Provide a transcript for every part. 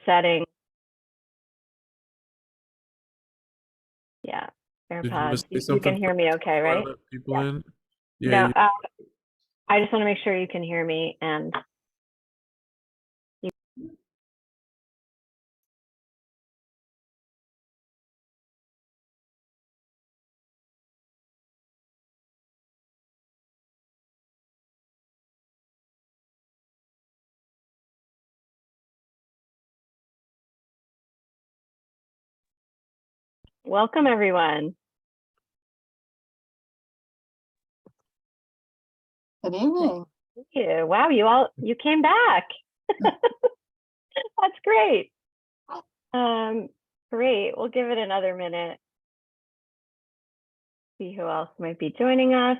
setting. Yeah, Did you want to AirPods. say You can something hear me okay, before I right? let people Yeah. in? Yeah, No, I just want to make sure you can hear me and you, welcome everyone. Good evening. Thank you. Wow, you came back. That's great. Great. We'll give it another minute. See who else might be joining us.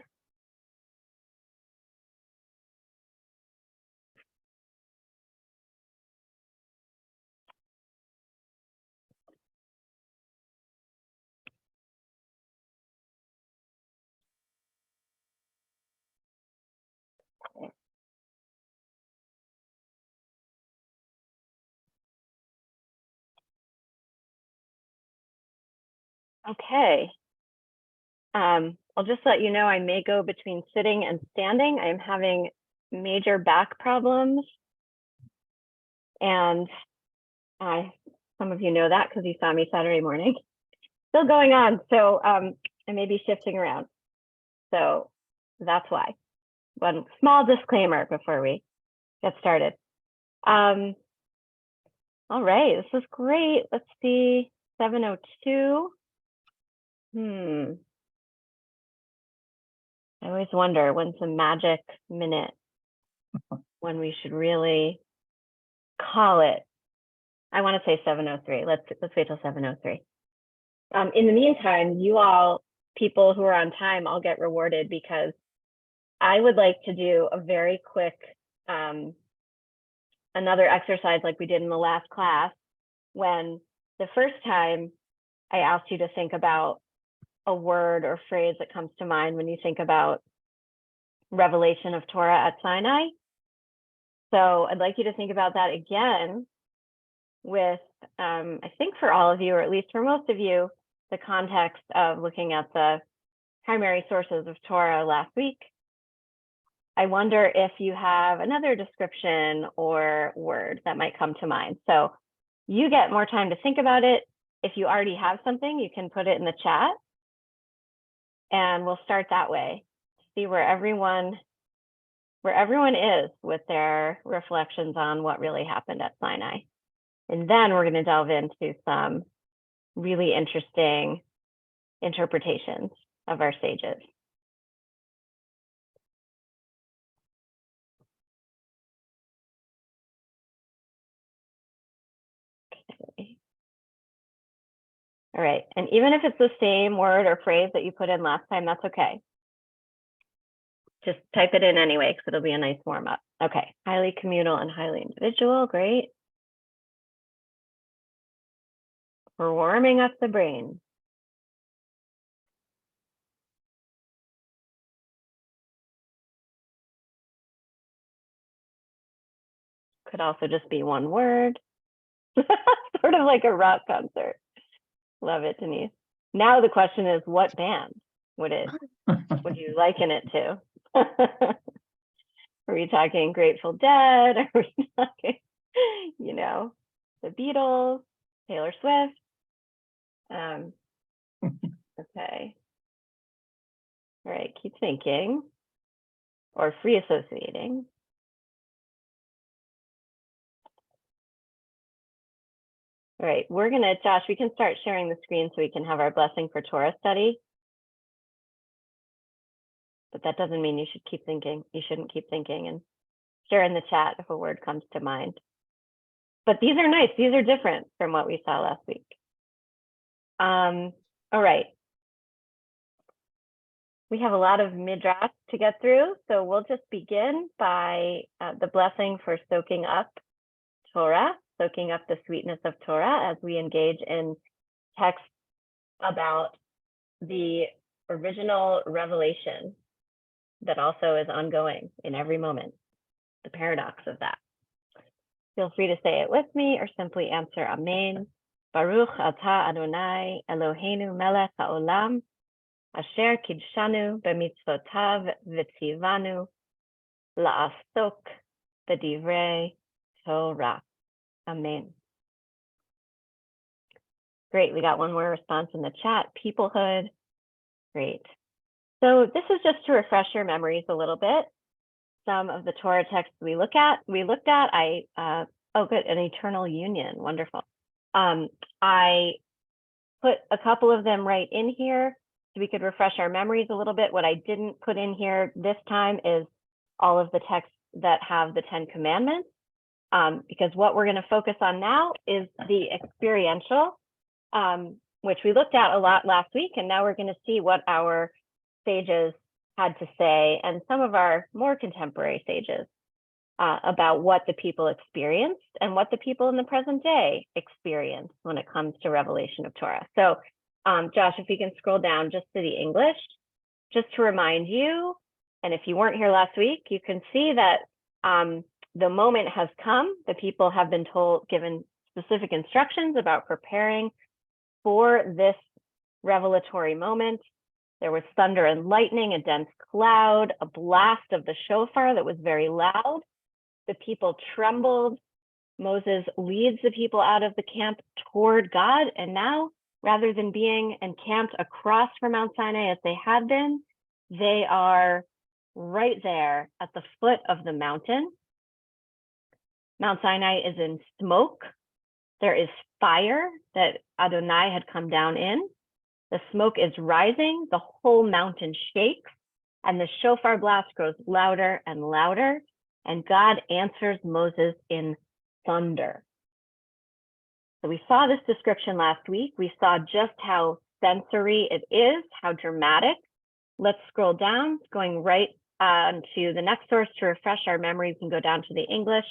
Okay. I'll just let you know I may go between sitting and standing. I am having major back problems. And some of you know that because you saw me Saturday morning. Still going on. So I may be shifting around. So that's why. One small disclaimer before we get started. All right, this is great. Let's see, 7:02. I always wonder when's the magic minute when we should really call it. I want to say 7:03. Let's wait till 7:03. In the meantime, you all, people who are on time, I'll get rewarded because I would like to do a very quick another exercise like we did in the last class, when the first time I asked you to think about a word or phrase that comes to mind when you think about revelation of Torah at Sinai. So I'd like you to think about that again with, I think for all of you, or at least for most of you, the context of looking at the primary sources of Torah last week. I wonder if you have another description or word that might come to mind. So you get more time to think about it. If you already have something, you can put it in the chat. And we'll start that way. See where everyone is with their reflections on what really happened at Sinai. And then we're going to delve into some really interesting interpretations of our sages. Okay. All right, and even if it's the same word or phrase that you put in last time, that's okay. Just type it in anyway, because it'll be a nice warm up. Okay, highly communal and highly individual, great. We're warming up the brain. Could also just be one word. Sort of like a rock concert. Love it, Denise. Now the question is, what band would you liken it to? Are we talking Grateful Dead? Are we talking, the Beatles, Taylor Swift? Okay. All right, keep thinking or free associating. All right, Josh, we can start sharing the screen so we can have our blessing for Torah study. But that doesn't mean you should keep thinking. You shouldn't keep thinking, and share in the chat if a word comes to mind. But these are nice. These are different from what we saw last week. All right. We have a lot of midrash to get through, so we'll just begin by the blessing for soaking up Torah, soaking up the sweetness of Torah as we engage in text about the original revelation that also is ongoing in every moment, the paradox of that. Feel free to say it with me or simply answer Amen. Baruch atah Adonai Eloheinu melech haolam, asher kidshanu b'mitzvotav v'tzivanu la'asok b'divrei Torah. Amen. Great, we got one more response in the chat, peoplehood. Great. So this is just to refresh your memories a little bit. Some of the Torah texts we looked at, oh good, an eternal union, wonderful. I put a couple of them right in here so we could refresh our memories a little bit. What I didn't put in here this time is all of the texts that have the 10 Commandments, because what we're going to focus on now is the experiential, which we looked at a lot last week, and now we're going to see what our sages had to say, and some of our more contemporary sages, about what the people experienced and what the people in the present day experience when it comes to revelation of Torah. So Josh, if we can scroll down just to the English, just to remind you, and if you weren't here last week, you can see that the moment has come. The people have been given specific instructions about preparing for this revelatory moment. There was thunder and lightning, a dense cloud, a blast of the shofar that was very loud. The people trembled. Moses leads the people out of the camp toward God. And now, rather than being encamped across from Mount Sinai as they had been, they are right there at the foot of the mountain. Mount Sinai is in smoke. There is fire that Adonai had come down in. The smoke is rising, the whole mountain shakes, and the shofar blast grows louder and louder, and God answers Moses in thunder. So we saw this description last week. We saw just how sensory it is, how dramatic. Let's scroll down, going right to the next source to refresh our memories and go down to the English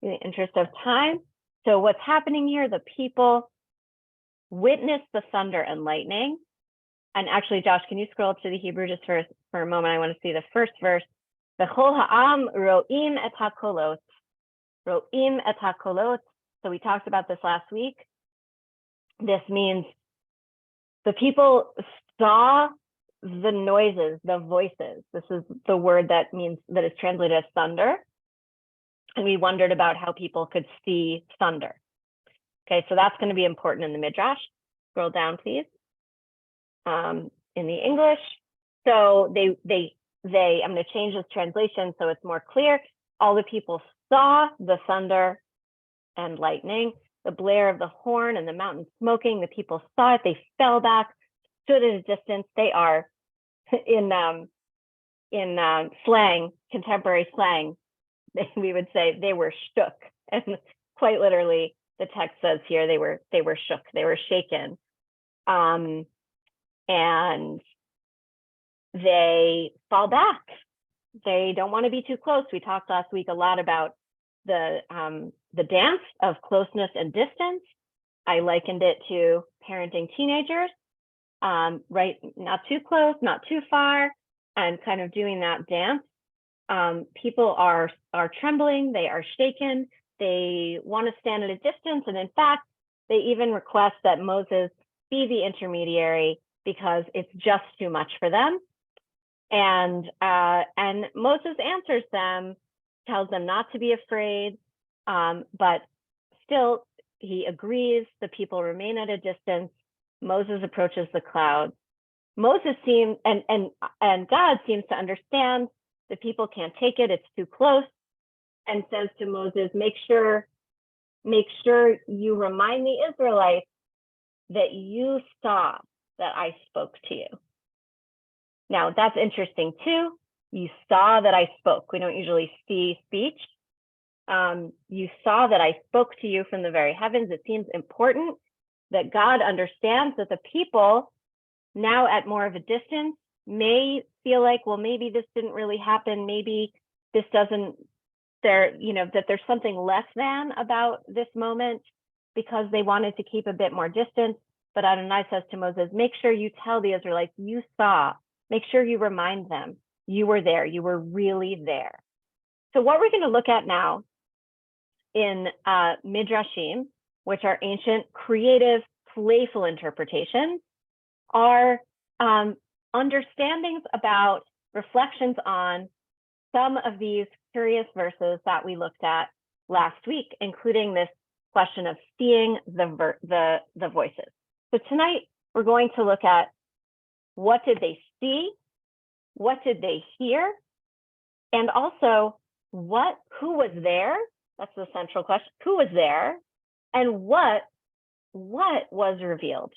in the interest of time. So what's happening here, the people witness the thunder and lightning. And actually, Josh, can you scroll to the Hebrew just for a moment? I want to see the first verse. V'chol ha'am ro'im et hakolot. Ro'im et hakolot. So we talked about this last week. This means the people saw the noises, the voices. This is the word that is translated as thunder. And we wondered about how people could see thunder. Okay, so that's going to be important in the Midrash. Scroll down, please. In the English. So I'm going to change this translation so it's more clear. All the people saw the thunder and lightning, the blare of the horn and the mountain smoking. The people saw it. They fell back, stood at a distance. They are in slang, contemporary slang, we would say they were shook. And quite literally, the text says here they were shook. They were shaken. And they fall back. They don't want to be too close. We talked last week a lot about the dance of closeness and distance. I likened it to parenting teenagers, right? Not too close, not too far, and kind of doing that dance. People are trembling. They are shaken. They want to stand at a distance, and in fact, they even request that Moses be the intermediary because it's just too much for them. And Moses answers them, tells them not to be afraid, but still he agrees. The people remain at a distance. Moses approaches the cloud. Moses seems and God seems to understand the people can't take it. It's too close, and says to Moses, make sure you remind the Israelites that you saw that I spoke to you. Now, that's interesting too. You saw that I spoke. We don't usually see speech. You saw that I spoke to you from the very heavens. It seems important that God understands that the people now at more of a distance may feel like, well, maybe this didn't really happen. Maybe this doesn't, that there's something less than about this moment because they wanted to keep a bit more distance. But Adonai says to Moses, make sure you tell the Israelites you saw, make sure you remind them you were there, you were really there. So what we're going to look at now in midrashim, which are ancient, creative, playful interpretations, are understandings about reflections on some of these curious verses that we looked at last week, including this question of seeing the voices. So tonight we're going to look at what did they see, what did they hear, and also who was there? That's the central question. Who was there, and what was revealed?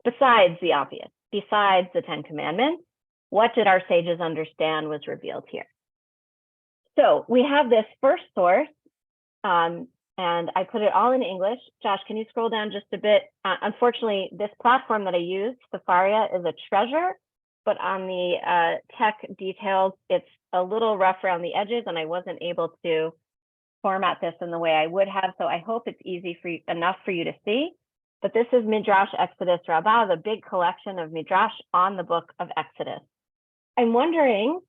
Besides the obvious, besides the 10 Commandments, what did our sages understand was revealed here? So we have this first source, and I put it all in English. Josh, can you scroll down just a bit? Unfortunately, this platform that I use, Safaria, is a treasure, but on the tech details, it's a little rough around the edges, and I wasn't able to format this in the way I would have. So I hope it's easy for you, enough for you to see. But this is Midrash Exodus Rabbah, the big collection of Midrash on the book of Exodus. I'm wondering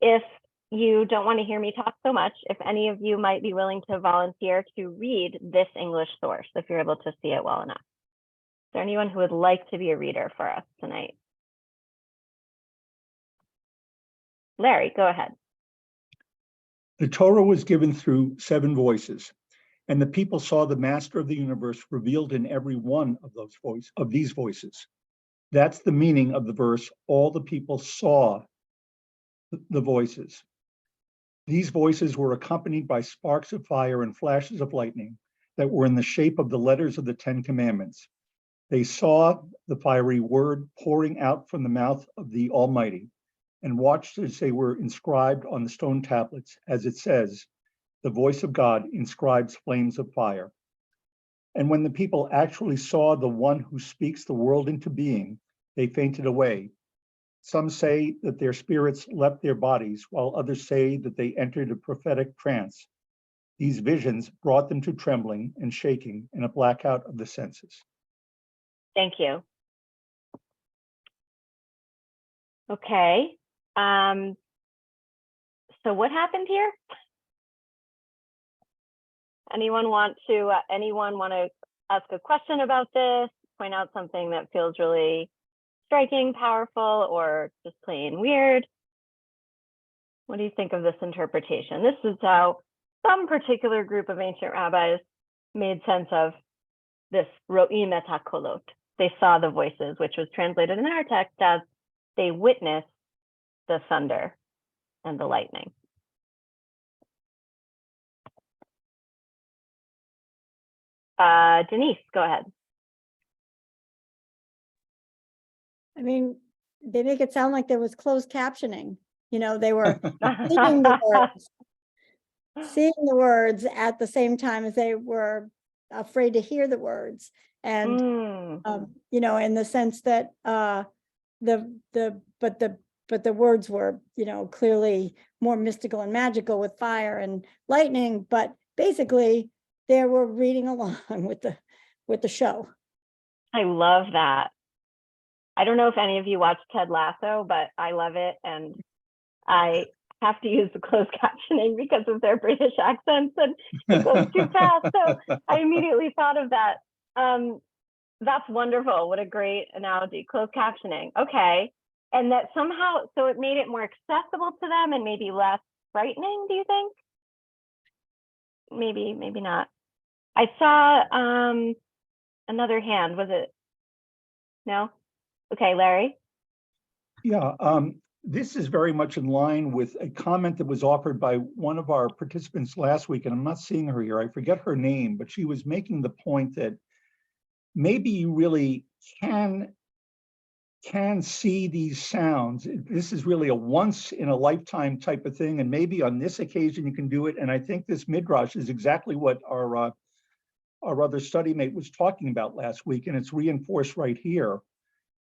if you don't want to hear me talk so much, if any of you might be willing to volunteer to read this English source, if you're able to see it well enough. Is there anyone who would like to be a reader for us tonight? Larry, go ahead. The Torah was given through 7 voices, and the people saw the master of the universe revealed in every one of these voices. That's the meaning of the verse, all the people saw the voices. These voices were accompanied by sparks of fire and flashes of lightning that were in the shape of the letters of the 10 Commandments. They saw the fiery word pouring out from the mouth of the Almighty and watched as they were inscribed on the stone tablets, as it says, the voice of God inscribes flames of fire. And when the people actually saw the one who speaks the world into being, they fainted away. Some say that their spirits left their bodies, while others say that they entered a prophetic trance. These visions brought them to trembling and shaking and a blackout of the senses. Thank you. Okay. So what happened here? Anyone want to ask a question about this, point out something that feels really striking, powerful, or just plain weird? What do you think of this interpretation? This is how some particular group of ancient rabbis made sense of this ro'im et hakolot. They saw the voices, which was translated in our text as they witnessed the thunder and the lightning. Denise, go ahead. I mean, they make it sound like there was closed captioning. You know, they were seeing the words at the same time as they were afraid to hear the words. And, you know, in the sense that the words were, you know, clearly more mystical and magical with fire and lightning, but basically they were reading along with the show. I love that. I don't know if any of you watched Ted Lasso, but I love it. And I have to use the closed captioning because of their British accents and it goes too fast. So I immediately thought of that. That's wonderful. What a great analogy, closed captioning. Okay. And that somehow, so it made it more accessible to them and maybe less frightening, do you think? Maybe not. I saw another hand. Was it? No? Okay, Larry. Yeah, this is very much in line with a comment that was offered by one of our participants last week, and I'm not seeing her here. I forget her name, but she was making the point that maybe you really can see these sounds. This is really a once in a lifetime type of thing, and maybe on this occasion you can do it. And I think this midrash is exactly what our other study mate was talking about last week, and it's reinforced right here.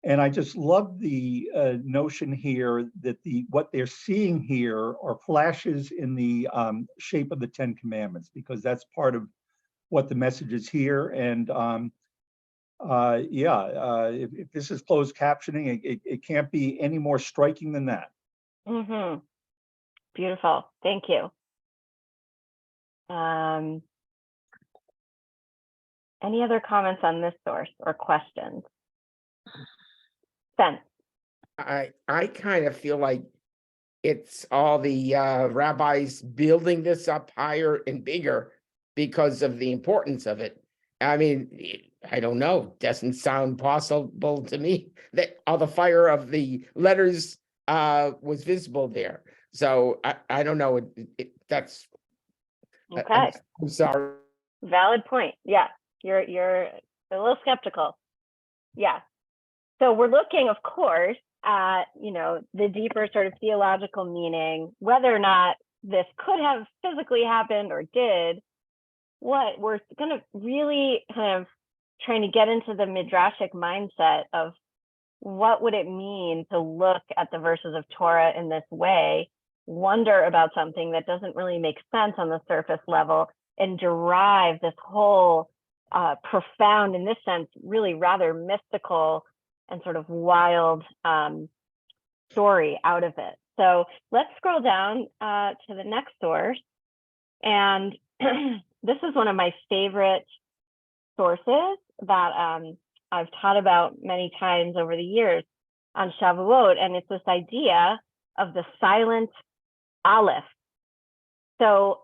And I just love the notion here that what they're seeing here are flashes in the shape of the 10 Commandments, because that's part of what the message is here. And if this is closed captioning, it can't be any more striking than that. Beautiful. Thank you. Any other comments on this source or questions? Sense. I kind of feel like it's all the rabbis building this up higher and bigger because of the importance of it. I mean, I don't know. Doesn't sound possible to me that all the fire of the letters was visible there. So I don't know. That's Okay. I'm sorry. Valid point. Yeah, you're a little skeptical. Yeah. So we're looking, of course, at, the deeper sort of theological meaning, whether or not this could have physically happened or did. What we're going to really kind of trying to get into the midrashic mindset of what would it mean to look at the verses of Torah in this way, wonder about something that doesn't really make sense on the surface level, and derive this whole profound, in this sense, really rather mystical and sort of wild story out of it. So let's scroll down to the next source. And this is one of my favorite sources that I've taught about many times over the years on Shavuot, and it's this idea of the silent Aleph. So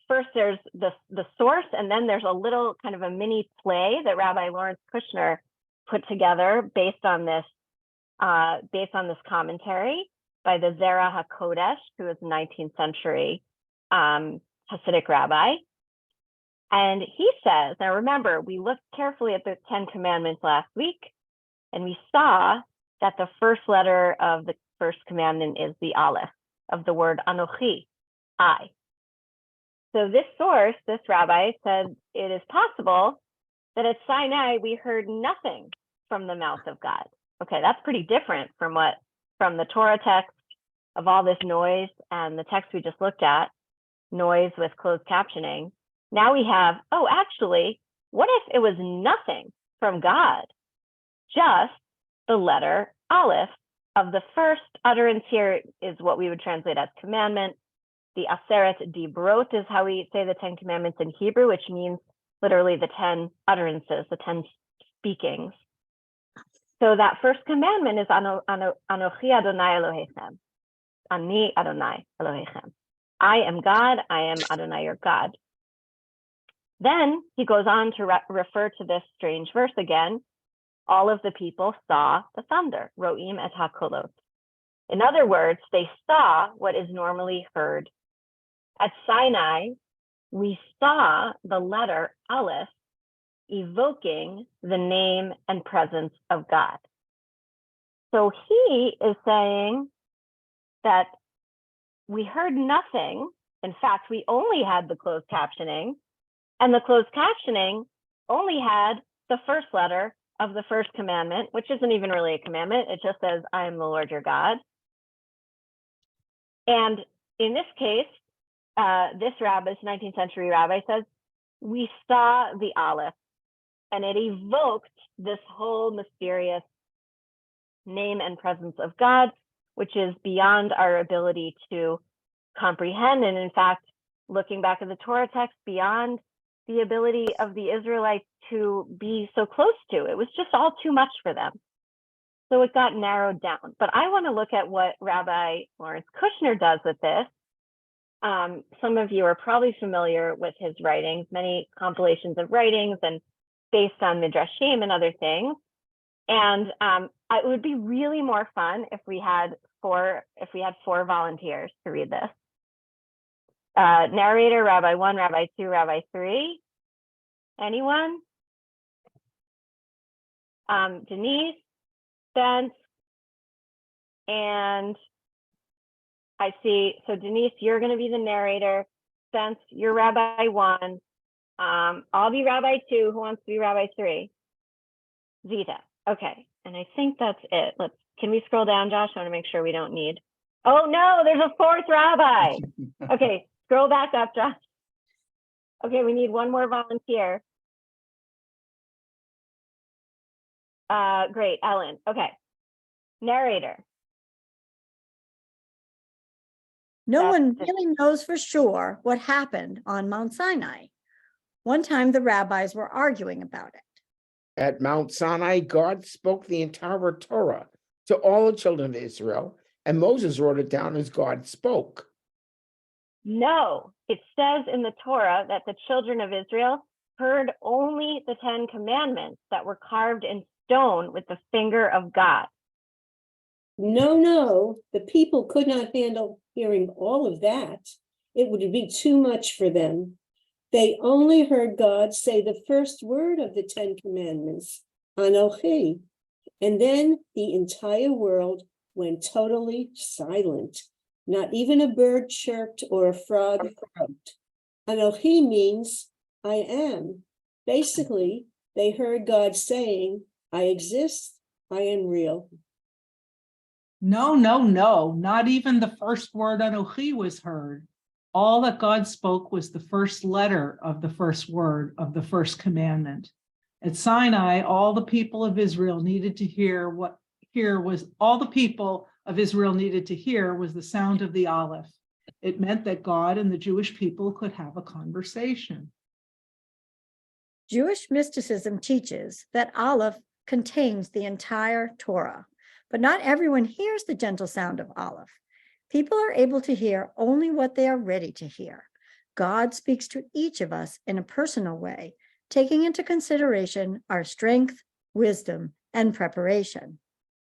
first there's the source, and then there's a little kind of a mini play that Rabbi Lawrence Kushner put together based on this commentary by the Zera HaKodesh, who is a 19th century Hasidic rabbi. And he says, now remember, we looked carefully at the 10 Commandments last week, and we saw that the first letter of the first commandment is the Aleph of the word Anochi, I. So this source, this rabbi, said it is possible that at Sinai we heard nothing from the mouth of God. Okay, that's pretty different from the Torah text of all this noise and the text we just looked at, noise with closed captioning. Now we have, actually, what if it was nothing from God? Just the letter Aleph of the first utterance. Here is what we would translate as commandment. The Aseret Dibrot is how we say the 10 Commandments in Hebrew, which means literally the 10 utterances, the 10 speakings. So that first commandment is Anochi Adonai Elohechem. Ani Adonai Elohechem. I am God, I am Adonai your God. Then he goes on to refer to this strange verse again. All of the people saw the thunder, ro'im et hakolot. In other words, they saw what is normally heard. At Sinai, we saw the letter Aleph evoking the name and presence of God. So he is saying that we heard nothing. In fact, we only had the closed captioning, and the closed captioning only had the first letter of the first commandment, which isn't even really a commandment. It just says, I am the Lord your God. And in this case, this rabbi, this 19th century rabbi, says, we saw the Aleph, and it evoked this whole mysterious name and presence of God, which is beyond our ability to comprehend. And in fact, looking back at the Torah text, beyond the ability of the Israelites to be so close to. It was just all too much for them. So it got narrowed down. But I want to look at what Rabbi Lawrence Kushner does with this. Some of you are probably familiar with his writings, many compilations of writings and based on Midrashim and other things. And it would be really more fun if we had four volunteers to read this. Narrator, Rabbi 1, Rabbi 2, Rabbi 3. Anyone? Denise, Spence, and I see, so Denise, you're going to be the narrator. Spence, you're Rabbi 1. I'll be Rabbi 2. Who wants to be Rabbi 3? Zita. Okay, and I think that's it. Can we scroll down, Josh? I want to make sure we don't need. Oh no, there's a fourth rabbi. Okay, scroll back up, Josh. Okay, we need one more volunteer. Great, Ellen. Okay, narrator. No That's one just- really knows for sure what happened on Mount Sinai. One time the rabbis were arguing about it. At Mount Sinai, God spoke the entire Torah to all the children of Israel, and Moses wrote it down as God spoke. No, it says in the Torah that the children of Israel heard only the 10 commandments that were carved in stone with the finger of God. No, the people could not handle hearing all of that. It would be too much for them. They only heard God say the first word of the 10 commandments, Anochi. And then the entire world went totally silent. Not even a bird chirped or a frog croaked. Anochi means I am. Basically, they heard God saying, I exist, I am real. No, not even the first word Anochi was heard. All that God spoke was the first letter of the first word of the first commandment. At Sinai, all the people of Israel needed to hear was the sound of the Aleph. It meant that God and the Jewish people could have a conversation. Jewish mysticism teaches that Aleph contains the entire Torah, but not everyone hears the gentle sound of Aleph. People are able to hear only what they are ready to hear. God speaks to each of us in a personal way, taking into consideration our strength, wisdom, and preparation.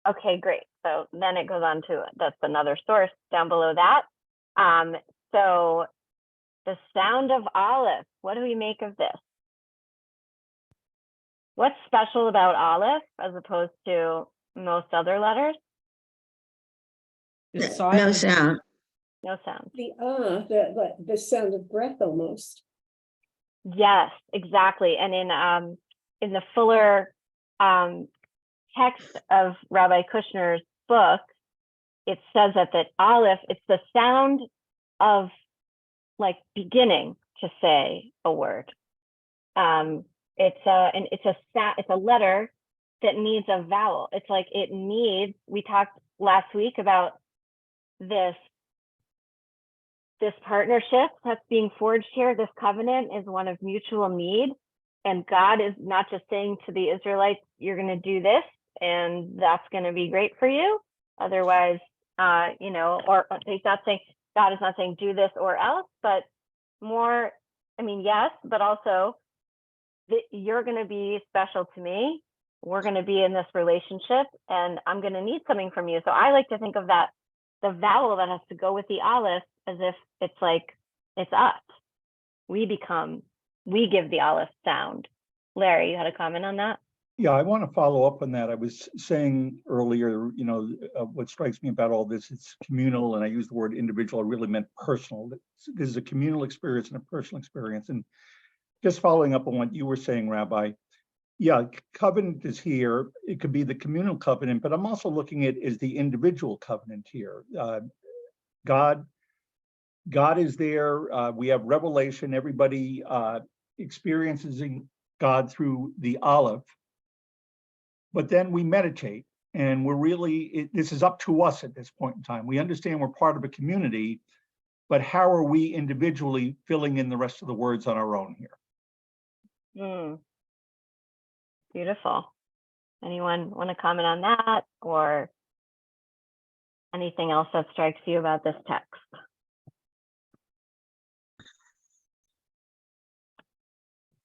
Okay, great. So then it goes on to, that's another source down below that. So the sound of Aleph, what do we make of this? What's special about Aleph as opposed to most other letters? It's No silent. sound. No sound. The sound of breath almost. Yes, exactly. And in the fuller text of Rabbi Kushner's book, it says that Aleph, it's the sound of like beginning to say a word. It's a letter that needs a vowel. It's like it needs, we talked last week about this partnership that's being forged here. This covenant is one of mutual need. And God is not just saying to the Israelites, you're going to do this and that's going to be great for you. Otherwise, or he's not saying, God is not saying do this or else, but more, yes, but also that you're going to be special to me. We're going to be in this relationship and I'm going to need something from you. So I like to think of that, the vowel that has to go with the Aleph, as if it's like, it's us. We give the Aleph sound. Larry, you had a comment on that? Yeah, I want to follow up on that. I was saying earlier, what strikes me about all this, it's communal, and I use the word individual, I really meant personal. This is a communal experience and a personal experience. And just following up on what you were saying, Rabbi, yeah, covenant is here. It could be the communal covenant, but I'm also looking at is the individual covenant here. God is there. We have revelation. Everybody experiences God through the Aleph. But then we meditate, and this is up to us at this point in time. We understand we're part of a community, but how are we individually filling in the rest of the words on our own here? Beautiful. Anyone want to comment on that or anything else that strikes you about this text?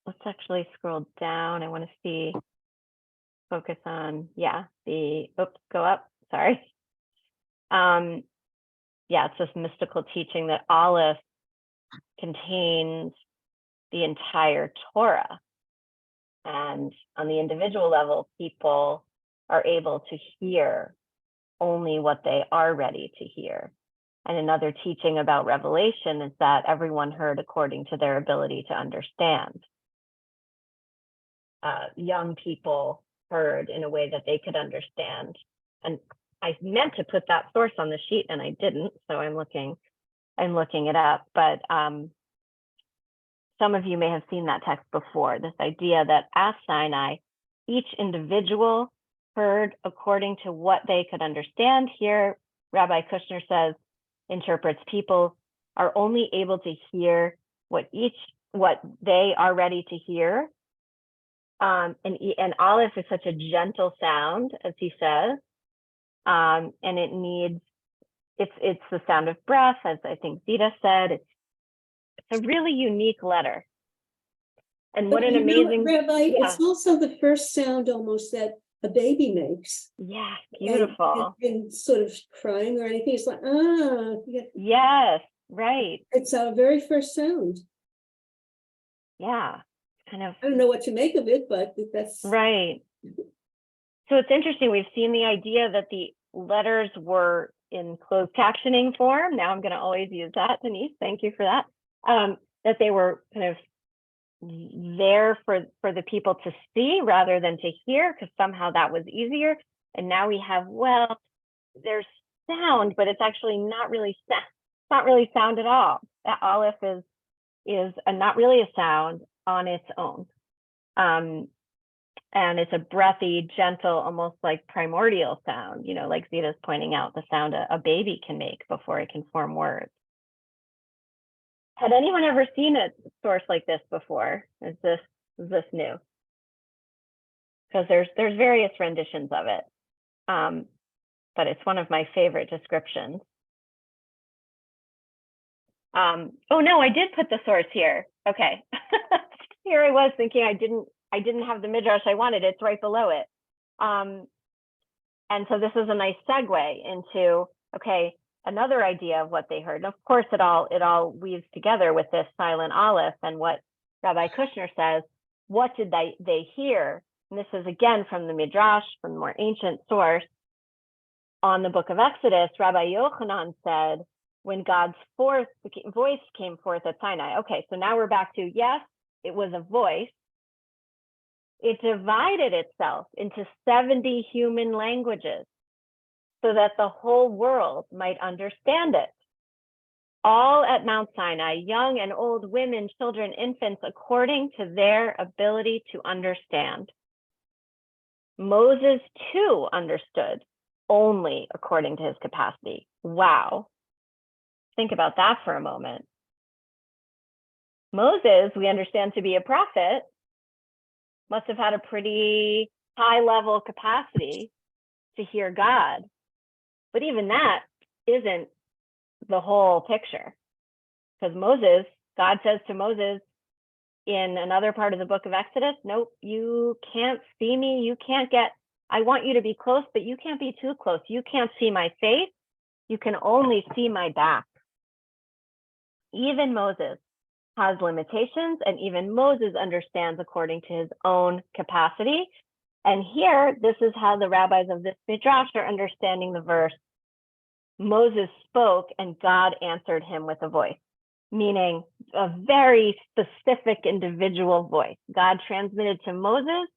Let's actually scroll down. I want to focus on, go up, sorry. It's this mystical teaching that Aleph contains the entire Torah. And on the individual level, people are able to hear only what they are ready to hear. And another teaching about revelation is that everyone heard according to their ability to understand. Young people heard in a way that they could understand. And I meant to put that source on the sheet and I didn't, so I'm looking it up. But some of you may have seen that text before, this idea that at Sinai, each individual heard according to what they could understand. Here, Rabbi Kushner says interprets. People are only able to hear what they are ready to hear. And Aleph is such a gentle sound, as he says, and it's the sound of breath, as I think Zita said. It's a really unique letter. And what But an you know, amazing, Rabbi, yeah. it's also the first sound almost that a baby makes. Yeah, And- beautiful. And sort of crying or anything. It's like, Yes, right. it's our very first sound. Yeah, kind of I don't know what to make of it, but that's right. So it's interesting. We've seen the idea that the letters were in closed captioning form. Now I'm going to always use that, Denise. Thank you for that. That they were kind of there for the people to see rather than to hear, because somehow that was easier. And now we have, well, there's sound, but it's actually not really sound at all. That Aleph is not really a sound on its own. And it's a breathy, gentle, almost like primordial sound, you know, like Zita's pointing out, the sound a baby can make before it can form words. Had anyone ever seen a source like this before? Is this new? Because there's various renditions of it, but it's one of my favorite descriptions. Oh no, I did put the source here. Okay, here I was thinking I didn't have the midrash I wanted. It's right below it. And so this is a nice segue into, okay, another idea of what they heard. And of course, it all weaves together with this silent Aleph and what Rabbi Kushner says. What did they hear? And this is again from the midrash, from the more ancient source. On the book of Exodus, Rabbi Yochanan said, when God's voice came forth at Sinai. Okay, so now we're back to, yes, it was a voice. It divided itself into 70 human languages so that the whole world might understand it. All at Mount Sinai, young and old, women, children, infants, according to their ability to understand. Moses too understood, only according to his capacity. Wow. Think about that for a moment. Moses, we understand to be a prophet, must have had a pretty high level capacity to hear God. But even that isn't the whole picture. Because Moses, God says to Moses in another part of the book of Exodus, nope, you can't see me. You can't I want you to be close, but you can't be too close. You can't see my face. You can only see my back. Even Moses has limitations, and even Moses understands according to his own capacity. And here, this is how the rabbis of this midrash are understanding the verse. Moses spoke and God answered him with a voice, meaning a very specific individual voice. God transmitted to Moses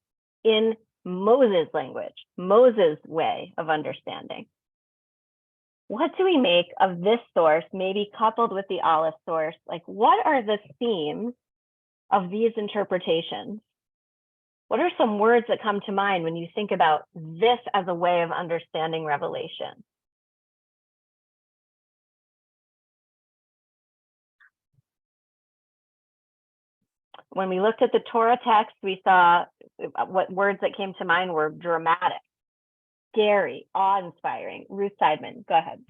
in Moses' language, Moses' way of understanding. What do we make of this source, maybe coupled with the Aleph source? Like, what are the themes of these interpretations? What are some words that come to mind when you think about this as a way of understanding Revelation? When we looked at the Torah text, we saw what words that came to mind were dramatic, scary, awe-inspiring. Ruth Seidman, go ahead.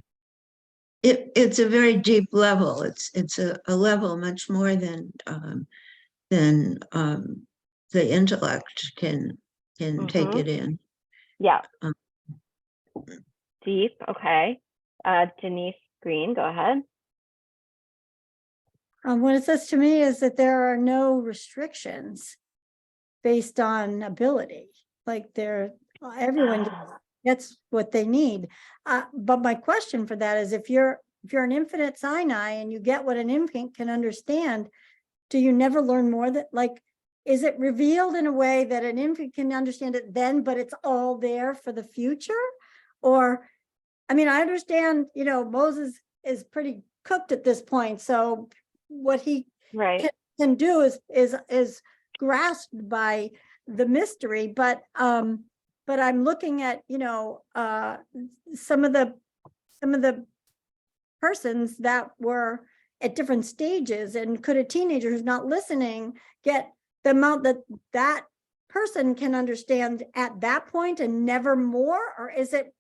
It's a very deep level. It's a level much more than the intellect can take it in. Yeah. Deep. Okay. Denise Green, go ahead. What it says to me is that there are no restrictions based on ability. Like everyone gets what they need. But my question for that is, if you're an infant at Sinai and you get what an infant can understand, do you never learn more? Is it revealed in a way that an infant can understand it then, but it's all there for the future? Or, I mean, I understand, Moses is pretty cooked at this point. So what he can do is grasped by the mystery, but I'm looking at some of the persons that were at different stages? And could a teenager who's not listening get the amount that that person can understand at that point and never more? Or is it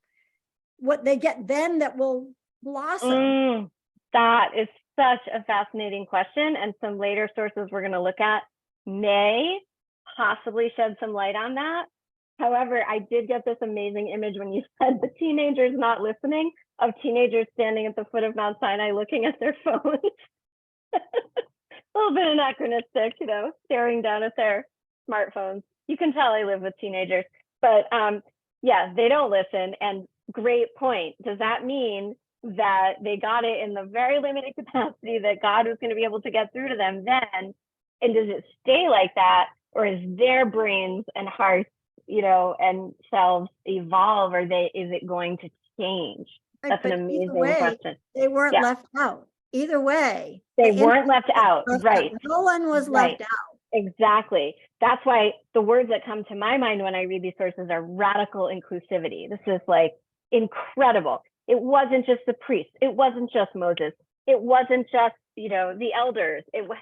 what they get then that will blossom? That is such a fascinating question, and some later sources we're going to look at may possibly shed some light on that. However, I did get this amazing image when you said the teenagers not listening, of teenagers standing at the foot of Mount Sinai looking at their phones. A little bit anachronistic, you know, staring down at their smartphones. You can tell I live with teenagers, but yeah, they don't listen. And great point. Does that mean that they got it in the very limited capacity that God was going to be able to get through to them then? And does it stay like that? Or is their brains and hearts, you know, and selves evolve? Or is it going to change? That's an amazing question. They weren't left out. Either way. They weren't left out, right. No one was left out. Exactly. That's why the words that come to my mind when I read these sources are radical inclusivity. This is like incredible. It wasn't just the priests. It wasn't just Moses. It wasn't just, you know, the elders. It was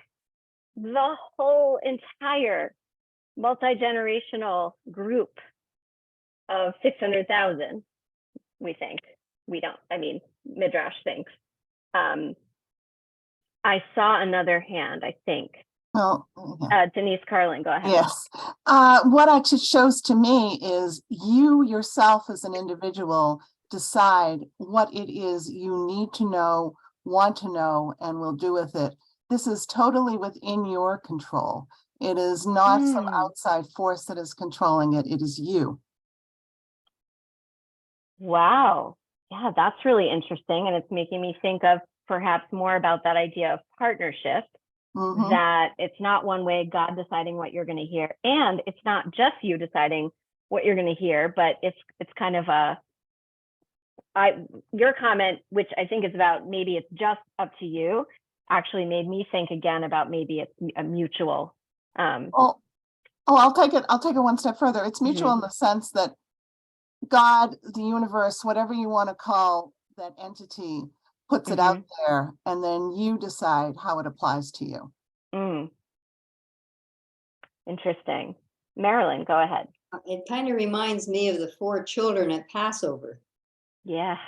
the whole entire multi-generational group of 600,000, we think. We don't, I mean, Midrash thinks. I saw another hand, I think. Oh, yeah. Denise Carlin, go ahead. Yes. What it just shows to me is you yourself as an individual decide what it is you need to know, want to know, and will do with it. This is totally within your control. It is not some outside force that is controlling it. It is you. Wow. Yeah, that's really interesting. And it's making me think of perhaps more about that idea of partnership, that it's not one way God deciding what you're going to hear. And it's not just you deciding what you're going to hear, but it's kind of your comment, which I think is about maybe it's just up to you, actually made me think again about maybe it's a mutual. I'll take it one step further. It's mutual in the sense that God, the universe, whatever you want to call that entity, puts it out there, and then you decide how it applies to you. Interesting. Marilyn, go ahead. It kind of reminds me of the 4 children at Passover. Yeah.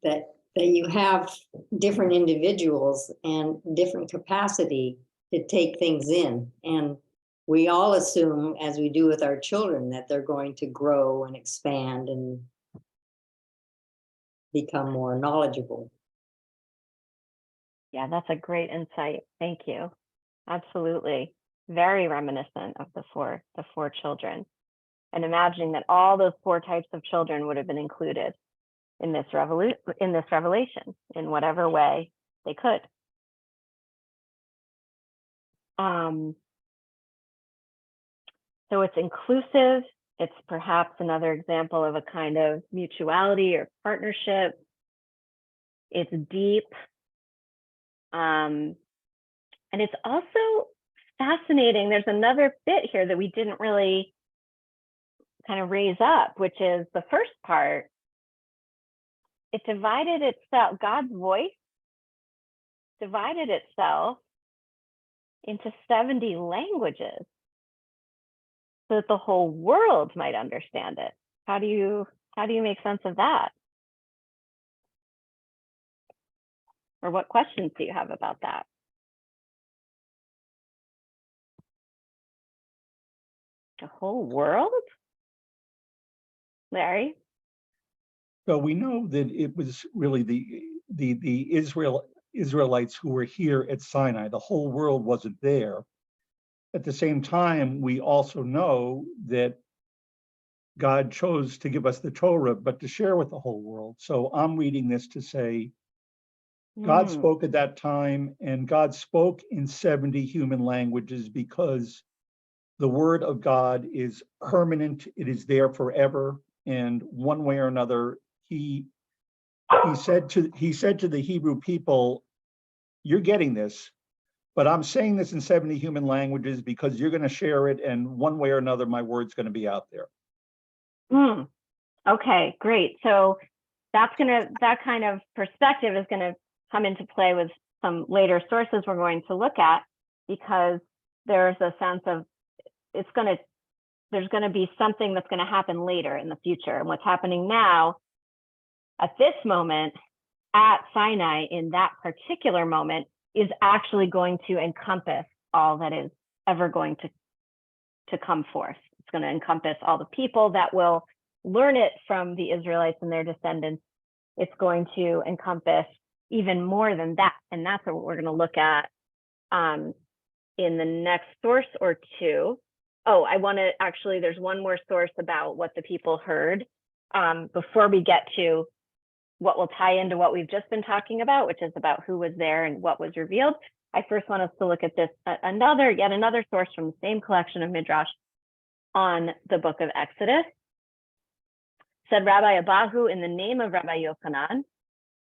That you have different individuals and different capacity to take things in. And we all assume, as we do with our children, that they're going to grow and expand and become more knowledgeable. Yeah, that's a great insight. Thank you. Absolutely. Very reminiscent of the four children. And imagining that all those 4 types of children would have been included in this revelation in whatever way they could. So it's inclusive. It's perhaps another example of a kind of mutuality or partnership. It's deep. And it's also fascinating. There's another bit here that we didn't really kind of raise up, which is the first part. It divided itself, God's voice divided itself into 70 languages so that the whole world might understand it. How do you make sense of that? Or what questions do you have about that? The whole world? Larry? So we know that it was really the Israelites who were here at Sinai. The whole world wasn't there. At the same time, we also know that God chose to give us the Torah, but to share with the whole world. So I'm reading this to say, God spoke at that time, and God spoke in 70 human languages because the word of God is permanent. It is there forever. And one way or another, he said to the Hebrew people, you're getting this, but I'm saying this in 70 human languages because you're going to share it, and one way or another, my word's going to be out there. Okay, great. So that kind of perspective is going to come into play with some later sources we're going to look at, because there's a sense of there's going to be something that's going to happen later in the future. And what's happening now at this moment at Sinai, in that particular moment, is actually going to encompass all that is ever going to come forth. It's going to encompass all the people that will learn it from the Israelites and their descendants. It's going to encompass even more than that. And that's what we're going to look at in the next source or two. Oh, there's one more source about what the people heard before we get to what will tie into what we've just been talking about, which is about who was there and what was revealed. I first want us to look at this, yet another source from the same collection of Midrash on the book of Exodus. Said Rabbi Abahu, in the name of Rabbi Yochanan,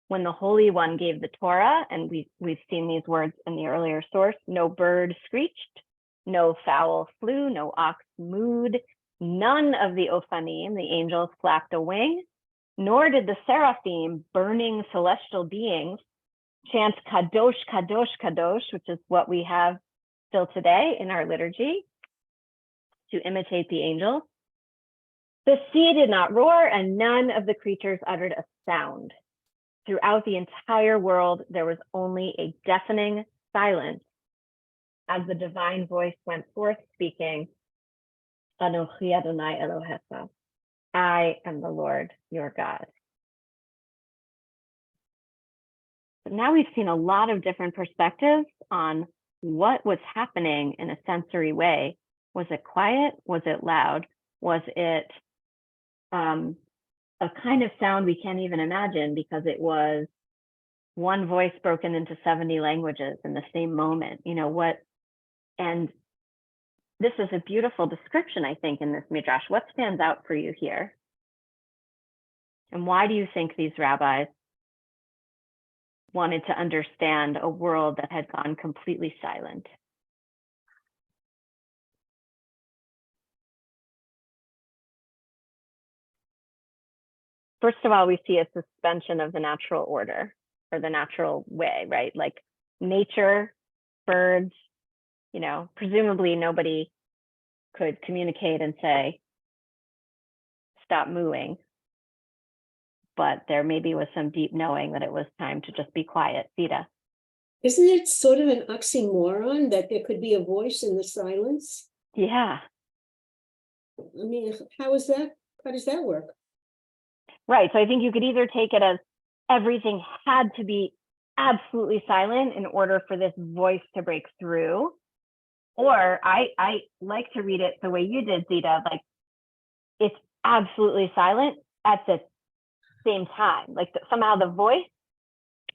when the Holy One gave the Torah, and we've seen these words in the earlier source, no bird screeched, no fowl flew, no ox mooed, none of the Ophanim, the angels, flapped a wing, nor did the seraphim, burning celestial beings, chant Kadosh, Kadosh, Kadosh, which is what we have still today in our liturgy to imitate the angels. The sea did not roar, and none of the creatures uttered a sound. Throughout the entire world, there was only a deafening silence as the divine voice went forth speaking, Anochi Adonai Elohecha, I am the Lord your God. But now we've seen a lot of different perspectives on what was happening in a sensory way. Was it quiet? Was it loud? Was it a kind of sound we can't even imagine, because it was one voice broken into 70 languages in the same moment? And this is a beautiful description, I think, in this Midrash. What stands out for you here? And why do you think these rabbis wanted to understand a world that had gone completely silent? First of all, we see a suspension of the natural order, or the natural way, right? Like nature, birds, presumably nobody could communicate and say, stop mooing. But there maybe was some deep knowing that it was time to just be quiet. Vita. Isn't it sort of an oxymoron that there could be a voice in the silence? Yeah. I mean, how does that work? Right. So I think you could either take it as everything had to be absolutely silent in order for this voice to break through. Or I like to read it the way you did, Zita, like it's absolutely silent at the same time. Like somehow the voice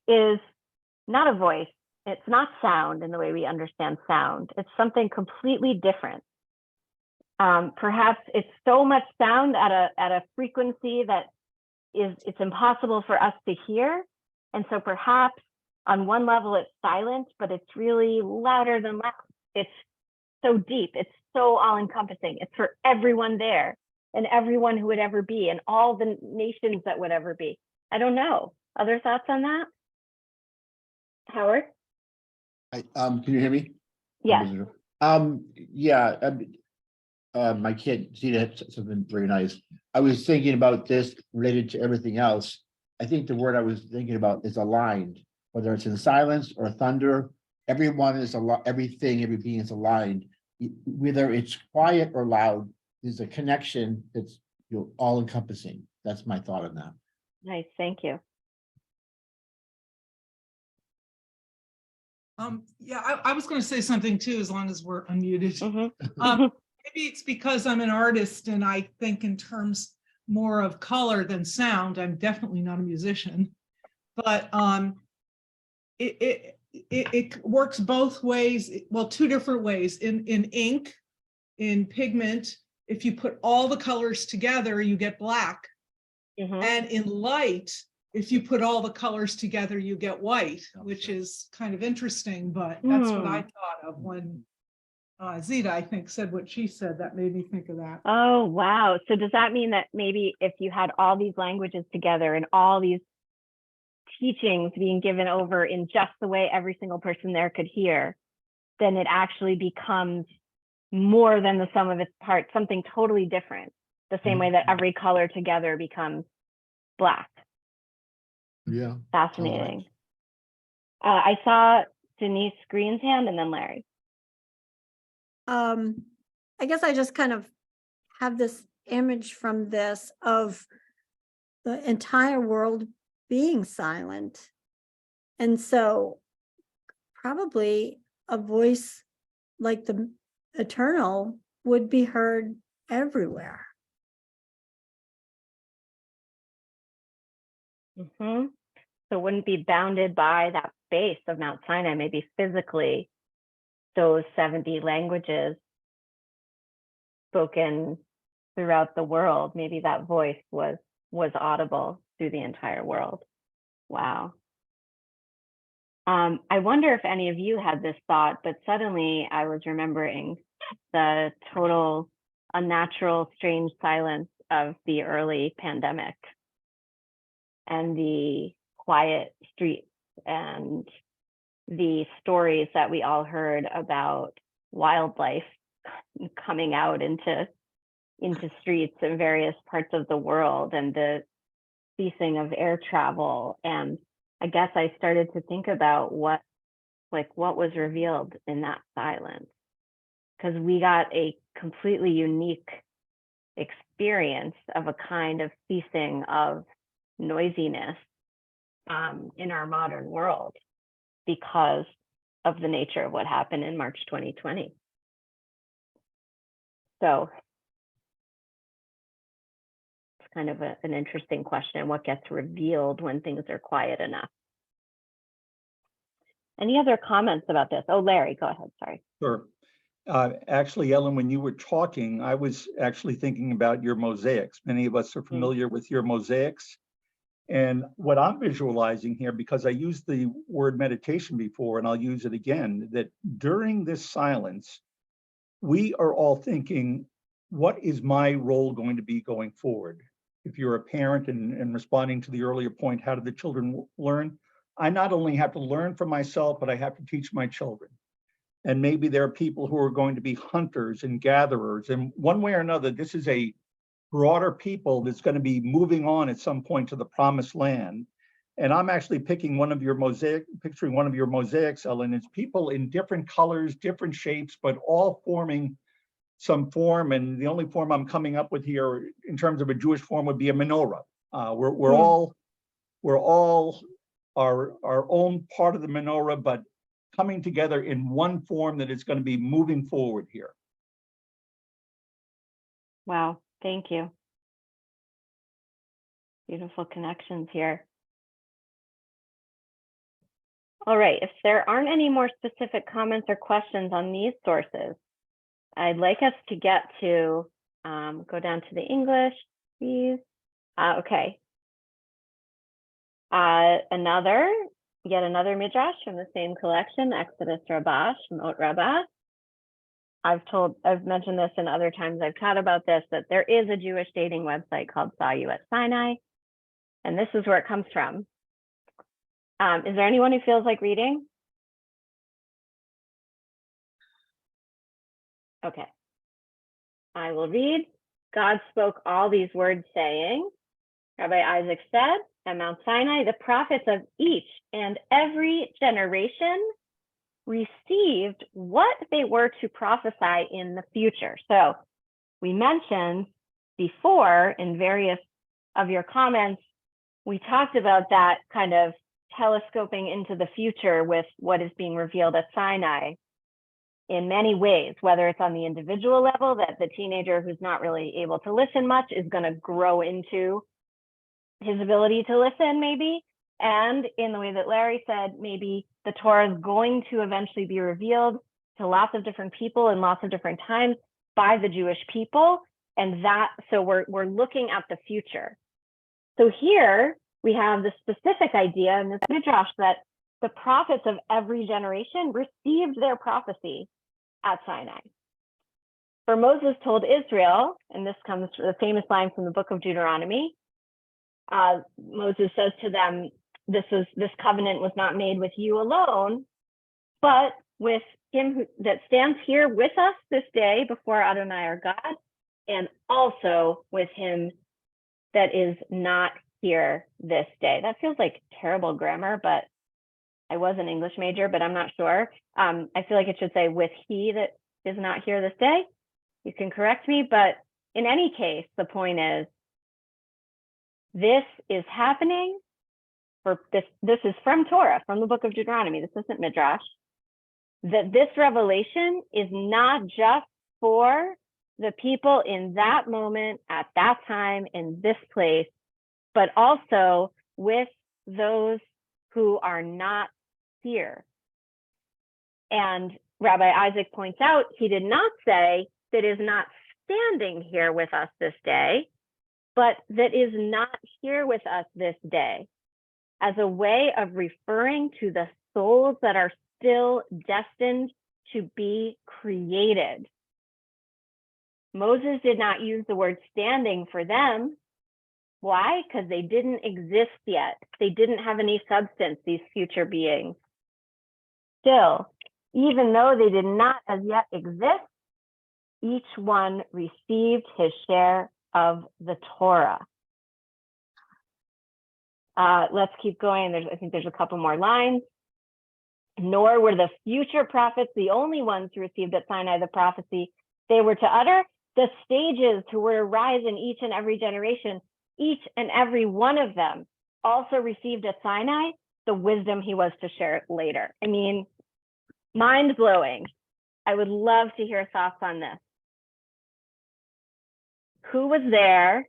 is not a voice. It's not sound in the way we understand sound. It's something completely different. Perhaps it's so much sound at a frequency that it's impossible for us to hear. And so perhaps on one level it's silent, but it's really louder than loud. It's so deep. It's so all-encompassing. It's for everyone there and everyone who would ever be and all the nations that would ever be. I don't know. Other thoughts on that? Howard? Can you hear me? Yes. My kid, Zita, had something very nice. I was thinking about this related to everything else. I think the word I was thinking about is aligned, whether it's in silence or thunder. Everyone is everything, every being is aligned. Whether it's quiet or loud, there's a connection that's all encompassing. That's my thought on that. Nice, thank you. I was going to say something too, as long as we're unmuted. Mm-hmm. Maybe it's because I'm an artist and I think in terms more of color than sound. I'm definitely not a musician, but it works both ways. Well, two different ways. In ink, in pigment, if you put all the colors together, you get black. Mm-hmm. And in light, if you put all the colors together, you get white, which is kind of interesting, but that's what I thought of when Zita, I think, said what she said. That made me think of that. Oh, wow. So does that mean that maybe if you had all these languages together and all these teachings being given over in just the way every single person there could hear, then it actually becomes more than the sum of its parts, something totally different, the same way that every color together becomes black. Yeah. Fascinating. I saw Denise Green's hand and then Larry. I guess I just kind of have this image from this of the entire world being silent. And so probably a voice like the eternal would be heard everywhere. Mm-hmm. So it wouldn't be bounded by that space of Mount Sinai, maybe physically those 70 languages spoken throughout the world. Maybe that voice was audible through the entire world. Wow. I wonder if any of you had this thought, but suddenly I was remembering the total unnatural, strange silence of the early pandemic and the quiet streets and the stories that we all heard about wildlife coming out into streets in various parts of the world, and the ceasing of air travel. And I guess I started to think about what was revealed in that silence, because we got a completely unique experience of a kind of ceasing of noisiness in our modern world because of the nature of what happened in March 2020. So it's kind of an interesting question, what gets revealed when things are quiet enough? Any other comments about this? Oh, Larry, go ahead, sorry. Sure. Actually, Ellen, when you were talking, I was actually thinking about your mosaics. Many of us are familiar with your mosaics. And what I'm visualizing here, because I used the word meditation before, and I'll use it again, that during this silence, we are all thinking, what is my role going to be going forward? If you're a parent and responding to the earlier point, how do the children learn? I not only have to learn for myself, but I have to teach my children. And maybe there are people who are going to be hunters and gatherers. And one way or another, this is a broader people that's going to be moving on at some point to the promised land. And I'm actually picturing one of your mosaics, Ellen. It's people in different colors, different shapes, but all forming some form. And the only form I'm coming up with here in terms of a Jewish form would be a menorah. We're all our own part of the menorah, but coming together in one form that is going to be moving forward here. Wow, thank you. Beautiful connections here. All right, if there aren't any more specific comments or questions on these sources, I'd like us to get to, go down to the English, please. Okay. Yet another midrash from the same collection, Exodus Rabbah, Shemot Rabbah. I've mentioned this and other times I've taught about this, that there is a Jewish dating website called Saw You at Sinai, and this is where it comes from. Is there anyone who feels like reading? Okay. I will read. God spoke all these words saying, Rabbi Isaac said, at Mount Sinai, the prophets of each and every generation received what they were to prophesy in the future. So we mentioned before in various of your comments, we talked about that kind of telescoping into the future with what is being revealed at Sinai in many ways, whether it's on the individual level, that the teenager who's not really able to listen much is going to grow into his ability to listen, maybe. And in the way that Larry said, maybe the Torah is going to eventually be revealed to lots of different people in lots of different times by the Jewish people. And so we're looking at the future. So here we have the specific idea in this midrash that the prophets of every generation received their prophecy at Sinai. For Moses told Israel, and this comes from the famous line from the book of Deuteronomy, Moses says to them, this covenant was not made with you alone, but with him that stands here with us this day before Adonai our God, and also with him that is not here this day. That feels like terrible grammar, but I was an English major, but I'm not sure. I feel like it should say with he that is not here this day. You can correct me, but in any case, the point is, this is happening for this. This is from Torah, from the book of Deuteronomy. This isn't Midrash. That this revelation is not just for the people in that moment, at that time, in this place, but also with those who are not here. And Rabbi Isaac points out, he did not say that is not standing here with us this day, but that is not here with us this day, as a way of referring to the souls that are still destined to be created. Moses did not use the word standing for them. Why? Because they didn't exist yet. They didn't have any substance, these future beings. Still, even though they did not as yet exist, each one received his share of the Torah. Let's keep going. I think there's a couple more lines. Nor were the future prophets the only ones who received at Sinai the prophecy they were to utter. The stages who were to rise in each and every generation, each and every one of them also received at Sinai the wisdom he was to share later. I mean, mind blowing. I would love to hear thoughts on this. Who was there?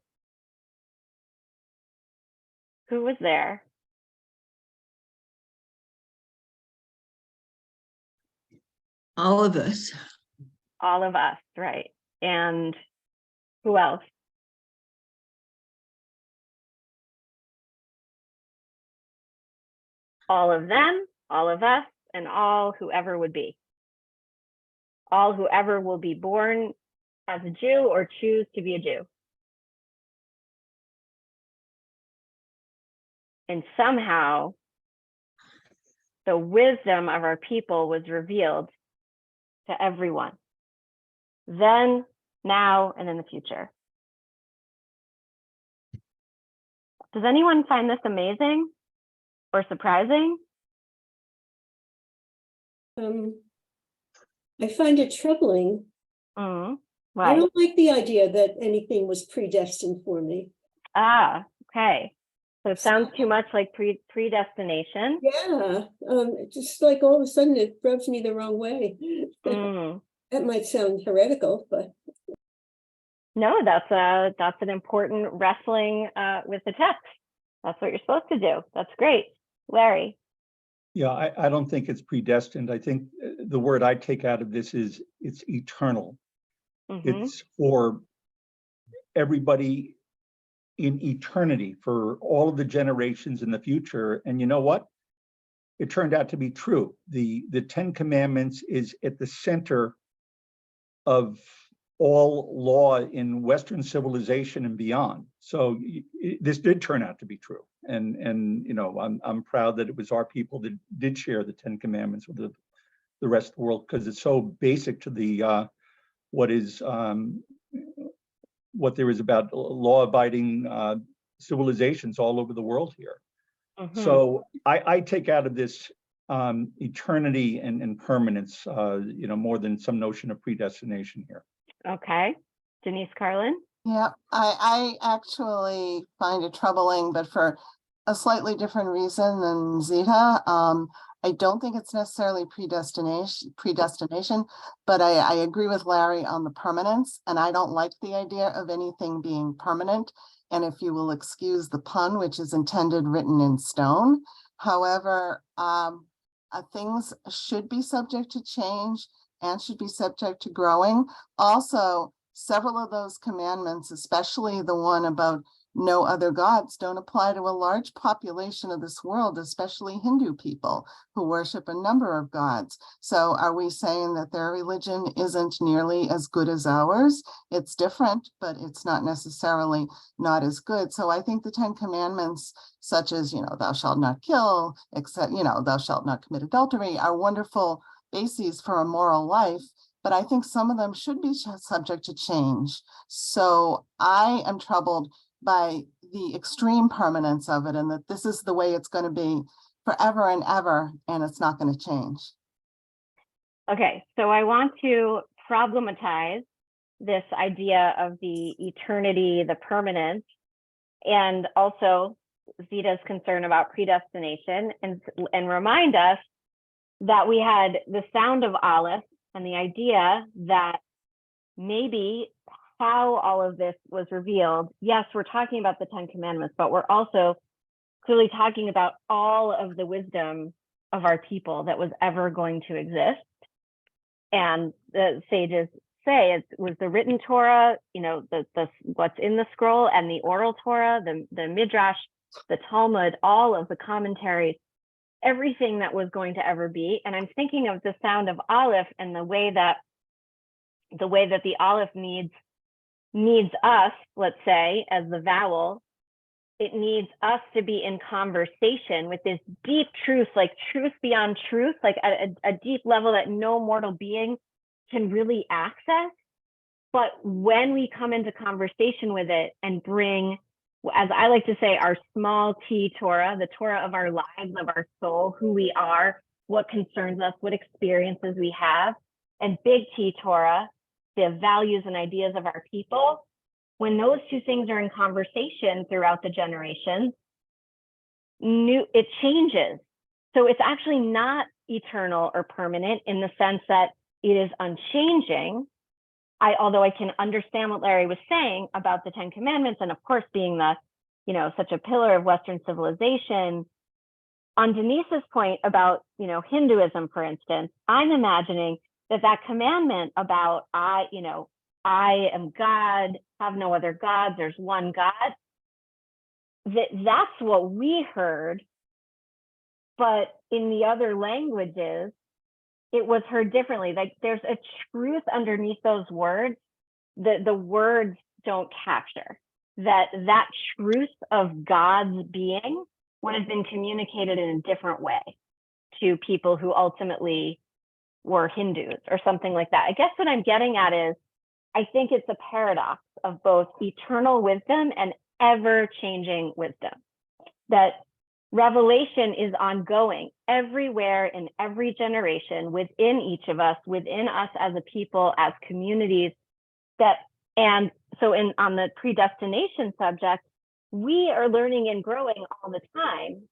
Who was there? All of us. All of us, right? And who else? All of them, all of us, and all whoever would be. All whoever will be born as a Jew or choose to be a Jew. And somehow, the wisdom of our people was revealed to everyone. Then, now, and in the future. Does anyone find this amazing or surprising? I find it troubling. I Why? don't like the idea that anything was predestined for me. Ah, okay. So it sounds too much like predestination. Yeah, just like all of a sudden it rubs me the wrong way. That might sound heretical, but No, that's an important wrestling with the text. That's what you're supposed to do. That's great. Larry. Yeah, I don't think it's predestined. I think the word I take out of this is it's eternal. It's for everybody in eternity, for all of the generations in the future. And you know what? It turned out to be true. The Ten Commandments is at the center of all law in Western civilization and beyond. So this did turn out to be true. And you know, I'm proud that it was our people that did share the Ten Commandments with the rest of the world, because it's so basic to the what there is about law-abiding civilizations all over the world here. So I take out of this eternity and permanence, you know, more than some notion of predestination here. Okay, Denise Carlin. Yeah, I actually find it troubling, but for a slightly different reason than Zita. I don't think it's necessarily predestination, but I agree with Larry on the permanence, and I don't like the idea of anything being permanent. And if you will excuse the pun, which is intended written in stone. However, things should be subject to change and should be subject to growing. Also, several of those commandments, especially the one about no other gods, don't apply to a large population of this world, especially Hindu people who worship a number of gods. So are we saying that their religion isn't nearly as good as ours? It's different, but it's not necessarily not as good. So I think the 10 Commandments, such as, thou shalt not kill, except, thou shalt not commit adultery, are wonderful bases for a moral life. But I think some of them should be subject to change. So I am troubled by the extreme permanence of it, and that this is the way it's going to be forever and ever, and it's not going to change. Okay, so I want to problematize this idea of the eternity, the permanence, and also Zita's concern about predestination, and remind us that we had the sound of Aleph and the idea that maybe how all of this was revealed. Yes, we're talking about the 10 Commandments, but we're also clearly talking about all of the wisdom of our people that was ever going to exist. And the sages say it was the written Torah, the what's in the scroll, and the oral Torah, the Midrash, the Talmud, all of the commentaries, everything that was going to ever be. And I'm thinking of the sound of Aleph and the way that the Aleph needs us, let's say, as the vowel. It needs us to be in conversation with this deep truth, like truth beyond truth, like a deep level that no mortal being can really access. But when we come into conversation with it and bring, as I like to say, our small t Torah, the Torah of our lives, of our soul, who we are, what concerns us, what experiences we have, and big T Torah, the values and ideas of our people, when those two things are in conversation throughout the generations, it changes. So it's actually not eternal or permanent in the sense that it is unchanging. Although I can understand what Larry was saying about the 10 Commandments, and of course being such a pillar of Western civilization. On Denise's point about, Hinduism, for instance, I'm imagining that commandment about I am God, have no other gods, there's one God, that's what we heard. But in the other languages, it was heard differently. Like there's a truth underneath those words that the words don't capture. That truth of God's being would have been communicated in a different way to people who ultimately were Hindus or something like that. I guess what I'm getting at is, I think it's a paradox of both eternal wisdom and ever-changing wisdom. That revelation is ongoing everywhere in every generation, within each of us, within us as a people, as communities. And so on the predestination subject, we are learning and growing all the time.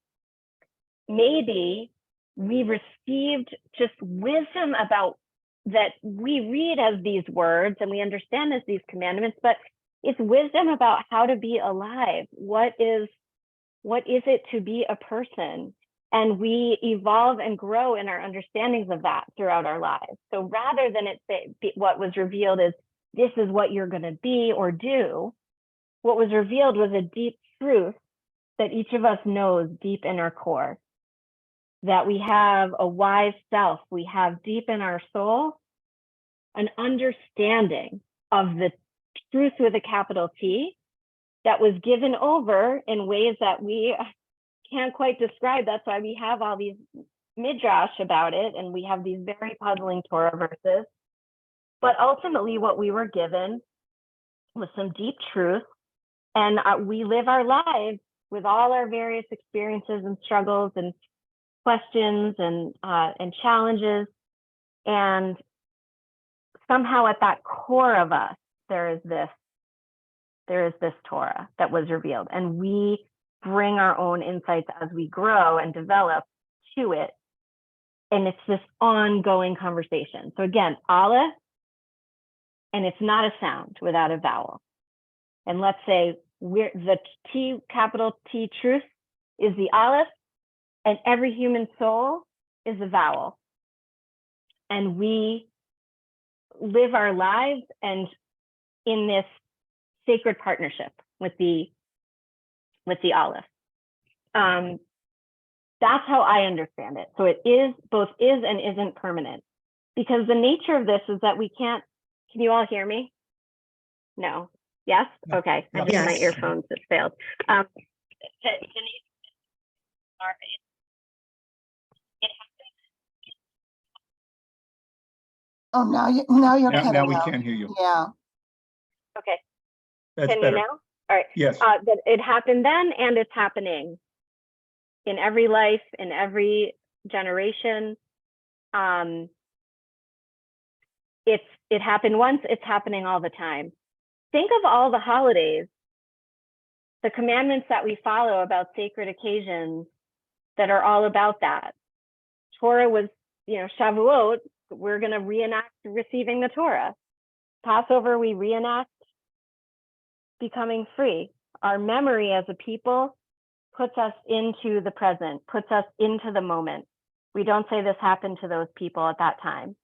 Maybe we received just wisdom about that we read as these words and we understand as these commandments, but it's wisdom about how to be alive. What is it to be a person? And we evolve and grow in our understandings of that throughout our lives. So rather than what was revealed is, this is what you're going to be or do, what was revealed was a deep truth that each of us knows deep in our core. That we have a wise self, we have deep in our soul an understanding of the truth with a capital T that was given over in ways that we can't quite describe. That's why we have all these midrash about it, and we have these very puzzling Torah verses. But ultimately what we were given was some deep truth, and we live our lives with all our various experiences and struggles and questions and challenges, and somehow at that core of us there is this Torah that was revealed, and we bring our own insights as we grow and develop to it, and it's this ongoing conversation. So again, Aleph, and it's not a sound without a vowel. And let's say the T, capital T truth is the Aleph, and every human soul is a vowel. And we live our lives and in this sacred partnership with the Aleph. That's how I understand it. So it is both is and isn't permanent, because the nature of this is that we can't. Can you all hear me? No. Yes. Yeah. Okay. I Yeah. think my Yes. earphones just failed. The Oh, now you're Now cutting we out. can't hear you. Yeah. okay. That's Can you better. now? All right. Yes. That it happened then, and it's happening in every life, in every generation. It happened once, it's happening all the time. Think of all the holidays, the commandments that we follow about sacred occasions that are all about that. Torah was, Shavuot, we're going to reenact receiving the Torah. Passover, we reenact becoming free. Our memory as a people puts us into the present, puts us into the moment. We don't say this happened to those people at that time.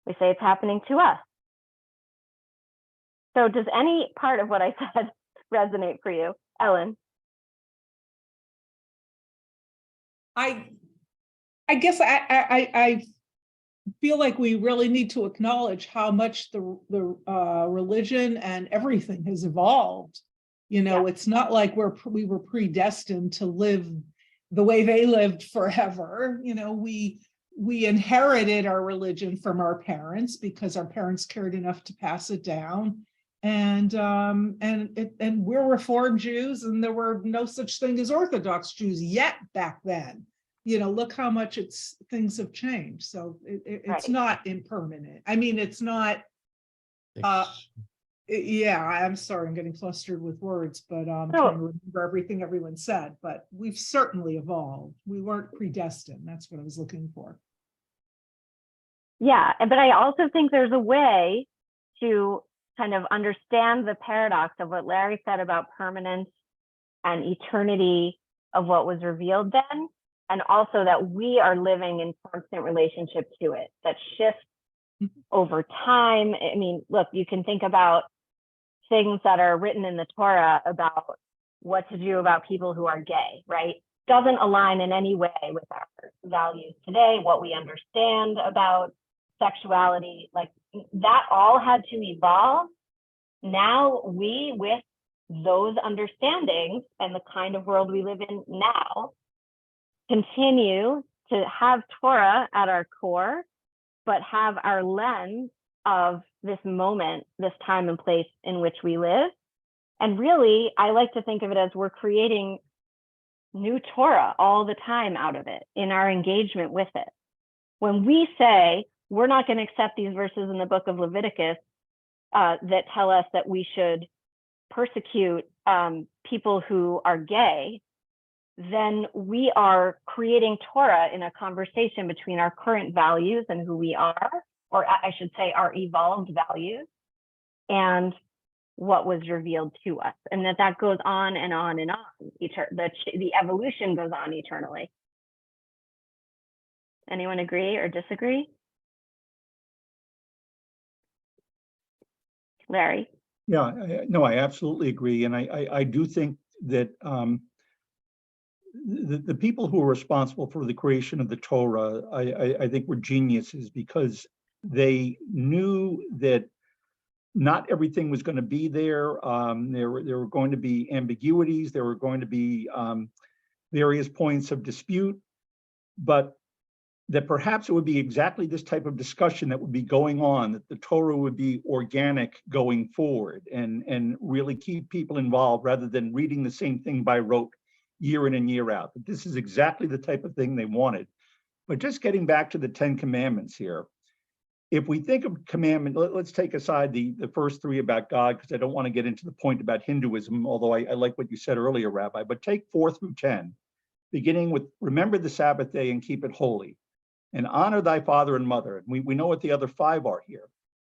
We say it's happening to us. So does any part of what I said resonate for you, Ellen? I guess I feel like we really need to acknowledge how much the religion and everything has evolved. It's not like we were predestined to live the way they lived forever. We inherited our religion from our parents because our parents cared enough to pass it down. And we're Reformed Jews, and there were no such thing as Orthodox Jews yet back then. Look how much things have changed. So it's Right. not impermanent. I mean, it's not. Yeah, I'm sorry, I'm getting flustered with words, but I'm trying to remember everything everyone said. But we've certainly evolved. We weren't predestined. That's what I was looking for. Yeah, but I also think there's a way to kind of understand the paradox of what Larry said about permanence and eternity of what was revealed then, and also that we are living in constant relationship to it, that shifts over time. I mean, look, you can think about things that are written in the Torah about what to do about people who are gay, right? Doesn't align in any way with our values today, what we understand about sexuality, like that all had to evolve. Now we, with those understandings and the kind of world we live in now, continue to have Torah at our core, but have our lens of this moment, this time and place in which we live. And really, I like to think of it as we're creating new Torah all the time out of it in our engagement with it. When we say we're not going to accept these verses in the book of Leviticus that tell us that we should persecute people who are gay, then we are creating Torah in a conversation between our current values and who we are, or I should say our evolved values, and what was revealed to us. And that goes on and on and on. The evolution goes on eternally. Anyone agree or disagree? Larry? Yeah, no, I absolutely agree. And I do think that the people who are responsible for the creation of the Torah, I think were geniuses, because they knew that not everything was going to be there. There were going to be ambiguities. There were going to be various points of dispute, but that perhaps it would be exactly this type of discussion that would be going on, that the Torah would be organic going forward and really keep people involved rather than reading the same thing by rote year in and year out. That this is exactly the type of thing they wanted. But just getting back to the 10 Commandments here, if we think of commandment, let's take aside the first three about God, because I don't want to get into the point about Hinduism, although I like what you said earlier, Rabbi, but take 4 through 10, beginning with remember the Sabbath day and keep it holy, and honor thy father and mother. And we know what the other 5 are here.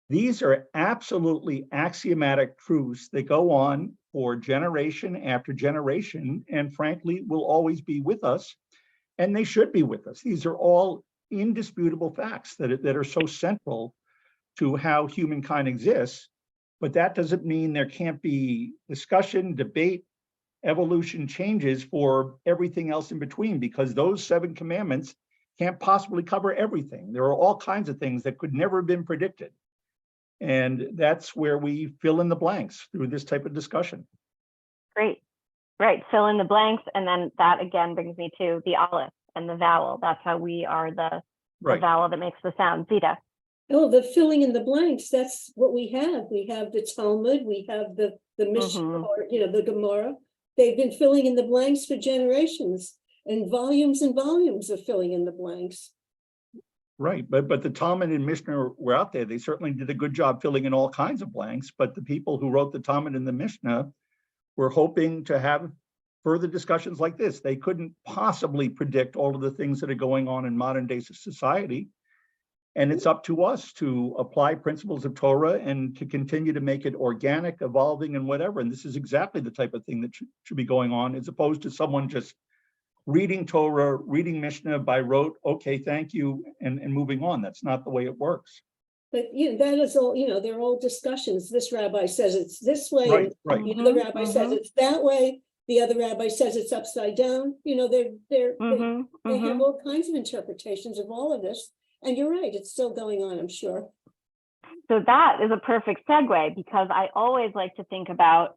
These are absolutely axiomatic truths that go on for generation after generation, and frankly, will always be with us, and they should be with us. These are all indisputable facts that are so central to how humankind exists. But that doesn't mean there can't be discussion, debate, evolution, changes for everything else in between, because those 7 commandments can't possibly cover everything. There are all kinds of things that could never have been predicted. And that's where we fill in the blanks through this type of discussion. Great. Right. Fill in the blanks. And then that again brings me to the aleph and the vowel. That's how we are the vowel that makes the sound. Zita. Oh, the filling in the blanks, that's what we have. We have the Talmud, we have the Mishnah, or, the Gemara. They've been filling in the blanks for generations, and volumes of filling in the blanks. Right, but the Talmud and Mishnah were out there. They certainly did a good job filling in all kinds of blanks, but the people who wrote the Talmud and the Mishnah were hoping to have further discussions like this. They couldn't possibly predict all of the things that are going on in modern day society. And it's up to us to apply principles of Torah and to continue to make it organic, evolving, and whatever. And this is exactly the type of thing that should be going on, as opposed to someone just reading Torah, reading Mishnah by rote, okay, thank you, and moving on. That's not the way it works. But that is all, they're all discussions. This rabbi says it's this way. Right. The other rabbi says it's that way. The other rabbi says it's upside down. They have all kinds of interpretations of all of this. And you're right, it's still going on, I'm sure. So that is a perfect segue, because I always like to think about,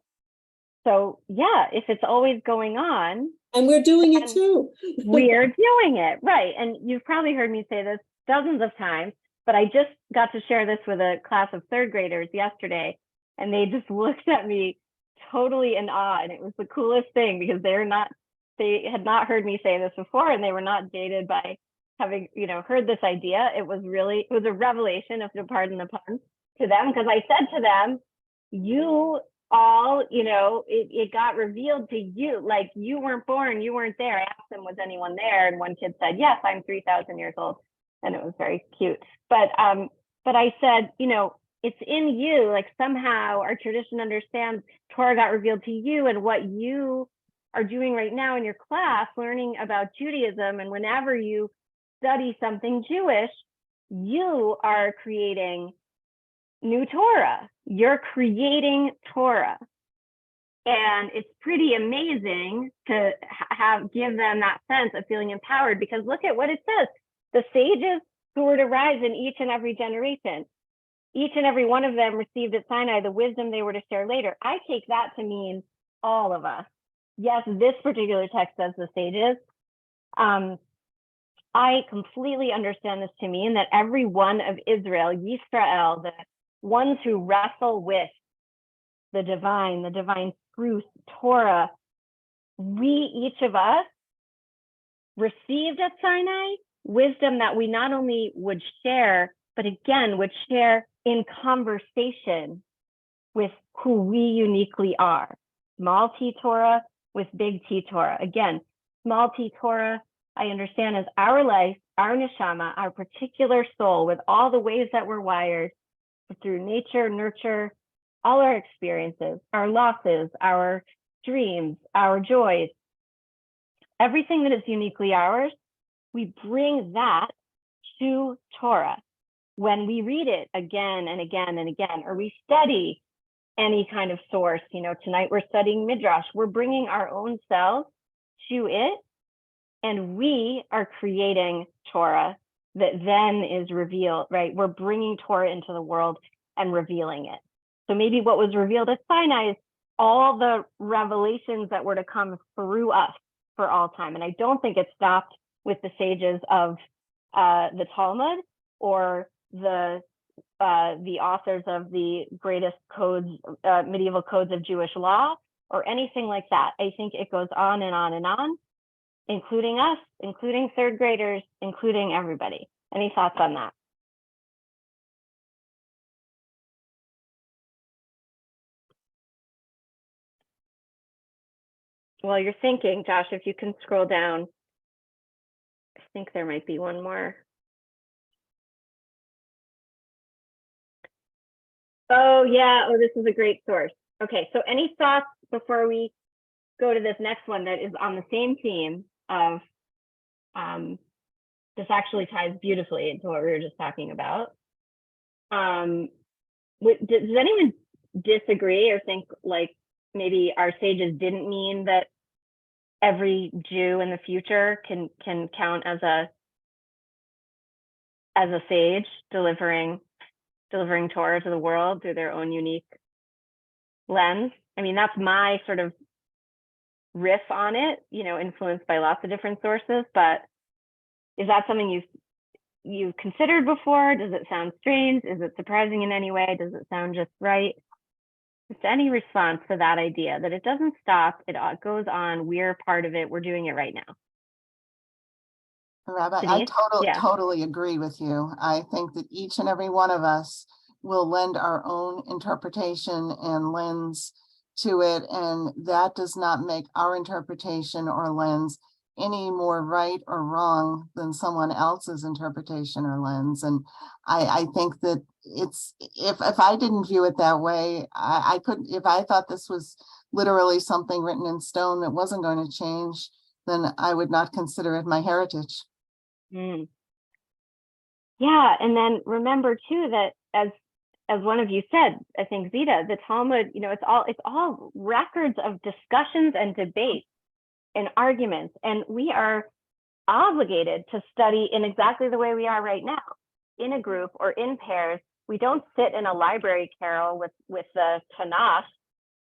so yeah, if it's always going on. And we're doing it too. We're doing it, right. And you've probably heard me say this dozens of times, but I just got to share this with a class of 3rd graders yesterday, and they just looked at me totally in awe. And it was the coolest thing, because they had not heard me say this before, and they were not dated by having heard this idea. It was a revelation, if you'll pardon the pun, to them, because I said to them, you all, it got revealed to you, like you weren't born, you weren't there. I asked them, was anyone there? And one kid said, yes, I'm 3,000 years old. And it was very cute. But I said, it's in you, like somehow our tradition understands Torah got revealed to you, and what you are doing right now in your class, learning about Judaism, and whenever you study something Jewish, you are creating new Torah. You're creating Torah. And it's pretty amazing to give them that sense of feeling empowered, because look at what it says. The sages who were to rise in each and every generation, each and every one of them received at Sinai the wisdom they were to share later. I take that to mean all of us. Yes, this particular text says the sages. I completely understand this to mean that every one of Israel, Yisrael, the ones who wrestle with the divine truth, Torah, each of us received at Sinai wisdom that we not only would share, but again, would share in conversation with who we uniquely are. Small T Torah with big T Torah. Again, small T Torah, I understand as our life, our neshama, our particular soul, with all the ways that we're wired through nature, nurture, all our experiences, our losses, our dreams, our joys, everything that is uniquely ours, we bring that to Torah. When we read it again and again and again, or we study any kind of source, tonight we're studying Midrash, we're bringing our own selves to it, and we are creating Torah that then is revealed, right? We're bringing Torah into the world and revealing it. So maybe what was revealed at Sinai is all the revelations that were to come through us for all time. And I don't think it stopped with the sages of the Talmud or the authors of the greatest codes, medieval codes of Jewish law, or anything like that. I think it goes on and on and on, including us, including 3rd graders, including everybody. Any thoughts on that? While you're thinking, Josh, if you can scroll down, I think there might be one more. Oh, yeah. Oh, this is a great source. Okay, so any thoughts before we go to this next one that is on the same theme of, this actually ties beautifully into what we were just talking about. Does anyone disagree or think like maybe our sages didn't mean that every Jew in the future can count as a sage delivering Torah to the world through their own unique lens. I mean, that's my sort of riff on it, influenced by lots of different sources, but is that something you've considered before? Does it sound strange? Is it surprising in any way? Does it sound just right? Just any response to that idea that it doesn't stop, it goes on, we're part of it, we're doing it right now. Rabbi, Denise? Yeah. totally agree with you. I think that each and every one of us will lend our own interpretation and lens to it, and that does not make our interpretation or lens any more right or wrong than someone else's interpretation or lens. And I think that it's, if I didn't view it that way, I couldn't, if I thought this was literally something written in stone that wasn't going to change, then I would not consider it my heritage. Mm. Yeah, and then remember too that as one of you said, I think Zita, the Talmud, it's all records of discussions and debates and arguments, and we are obligated to study in exactly the way we are right now, in a group or in pairs. We don't sit in a library, Carol, with the Tanakh,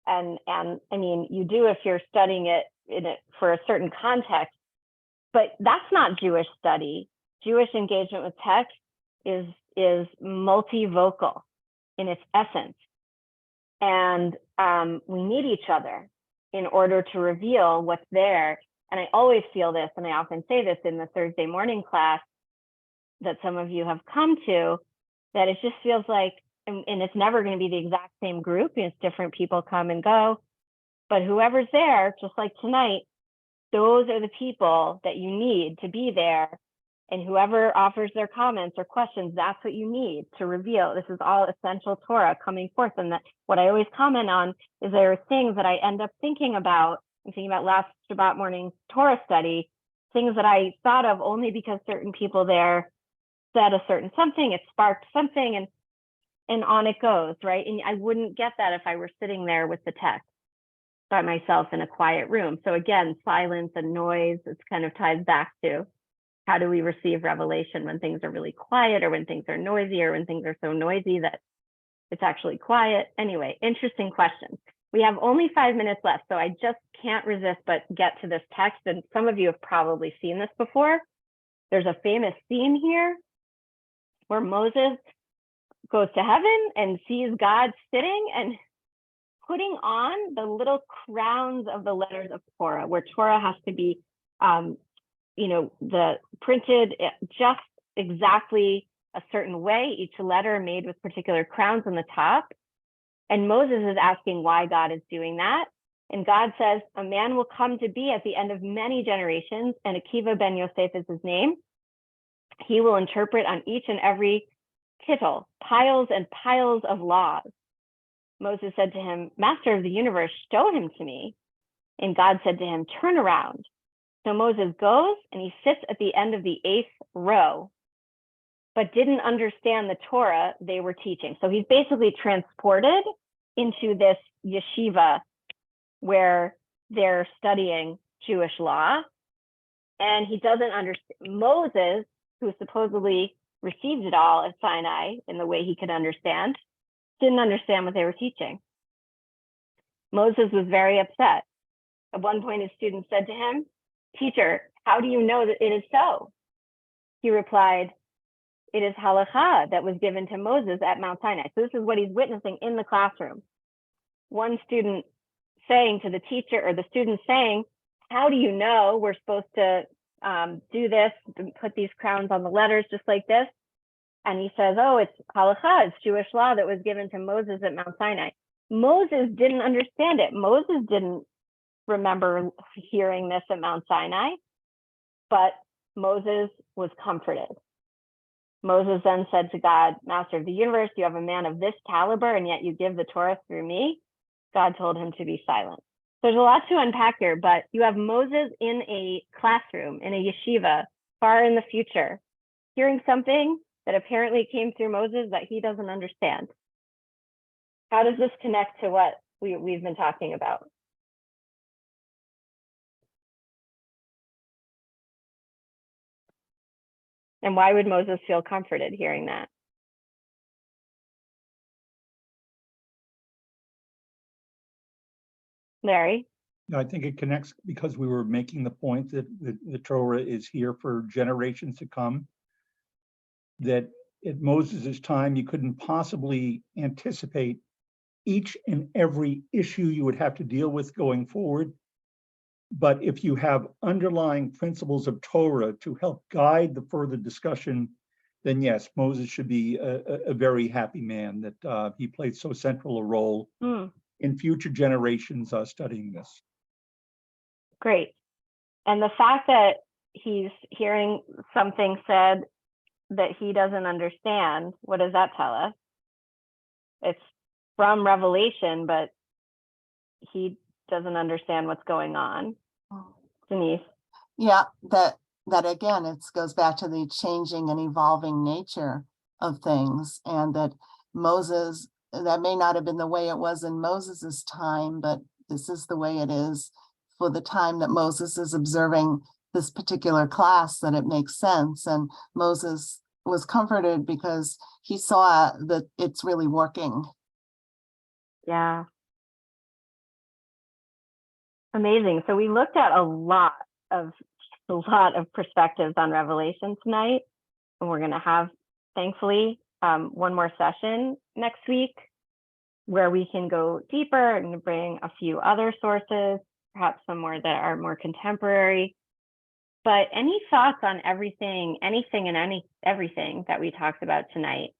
and I mean, you do if you're studying it for a certain context, but that's not Jewish study. Jewish engagement with text is multivocal in its essence, and we need each other in order to reveal what's there. And I always feel this, and I often say this in the Thursday morning class that some of you have come to, that it just feels like, and it's never going to be the exact same group, it's different people come and go, but whoever's there, just like tonight, those are the people that you need to be there. And whoever offers their comments or questions, that's what you need to reveal. This is all essential Torah coming forth. And that what I always comment on is there are things that I end up thinking about. I'm thinking about last Shabbat morning Torah study, things that I thought of only because certain people there said a certain something, it sparked something, and on it goes, right? And I wouldn't get that if I were sitting there with the text by myself in a quiet room. So again, silence and noise, it's kind of ties back to how do we receive revelation when things are really quiet, or when things are noisy, or when things are so noisy that it's actually quiet. Anyway, interesting questions. We have only 5 minutes left, so I just can't resist but get to this text. And some of you have probably seen this before. There's a famous scene here where Moses goes to heaven and sees God sitting and putting on the little crowns of the letters of Torah, where Torah has to be the printed just exactly a certain way, each letter made with particular crowns on the top. And Moses is asking why God is doing that. And God says, a man will come to be at the end of many generations, and Akiva ben Yosef is his name. He will interpret on each and every tittle, piles and piles of laws. Moses said to him, Master of the universe, show him to me. And God said to him, turn around. So Moses goes and he sits at the end of the 8th row, but didn't understand the Torah they were teaching. So he's basically transported into this yeshiva where they're studying Jewish law, and he doesn't understand. Moses, who supposedly received it all at Sinai in the way he could understand, didn't understand what they were teaching. Moses was very upset. At one point, his student said to him, Teacher, how do you know that it is so? He replied, it is halakha that was given to Moses at Mount Sinai. So this is what he's witnessing in the classroom. One student saying to the teacher, or the student saying, how do you know we're supposed to do this, put these crowns on the letters just like this? And he says, oh, it's halakha, it's Jewish law that was given to Moses at Mount Sinai. Moses didn't understand it. Moses didn't remember hearing this at Mount Sinai, but Moses was comforted. Moses then said to God, Master of the universe, you have a man of this caliber, and yet you give the Torah through me. God told him to be silent. There's a lot to unpack here, but you have Moses in a classroom, in a yeshiva, far in the future, hearing something that apparently came through Moses that he doesn't understand. How does this connect to what we've been talking about? And why would Moses feel comforted hearing that? Larry? I think it connects because we were making the point that the Torah is here for generations to come. That at Moses's time, you couldn't possibly anticipate each and every issue you would have to deal with going forward. But if you have underlying principles of Torah to help guide the further discussion, then yes, Moses should be a very happy man that he played so central a role in future generations studying this. Great. And the fact that he's hearing something said that he doesn't understand, what does that tell us? It's from Revelation, but he doesn't understand what's going on. Denise? Yeah, that again, it goes back to the changing and evolving nature of things, and that Moses, that may not have been the way it was in Moses's time, but this is the way it is for the time that Moses is observing this particular class, that it makes sense. And Moses was comforted because he saw that it's really working. Yeah. Amazing. So we looked at a lot of perspectives on Revelation tonight, and we're going to have, thankfully, one more session next week where we can go deeper and bring a few other sources, perhaps some more that are more contemporary. But any thoughts on everything that we talked about tonight?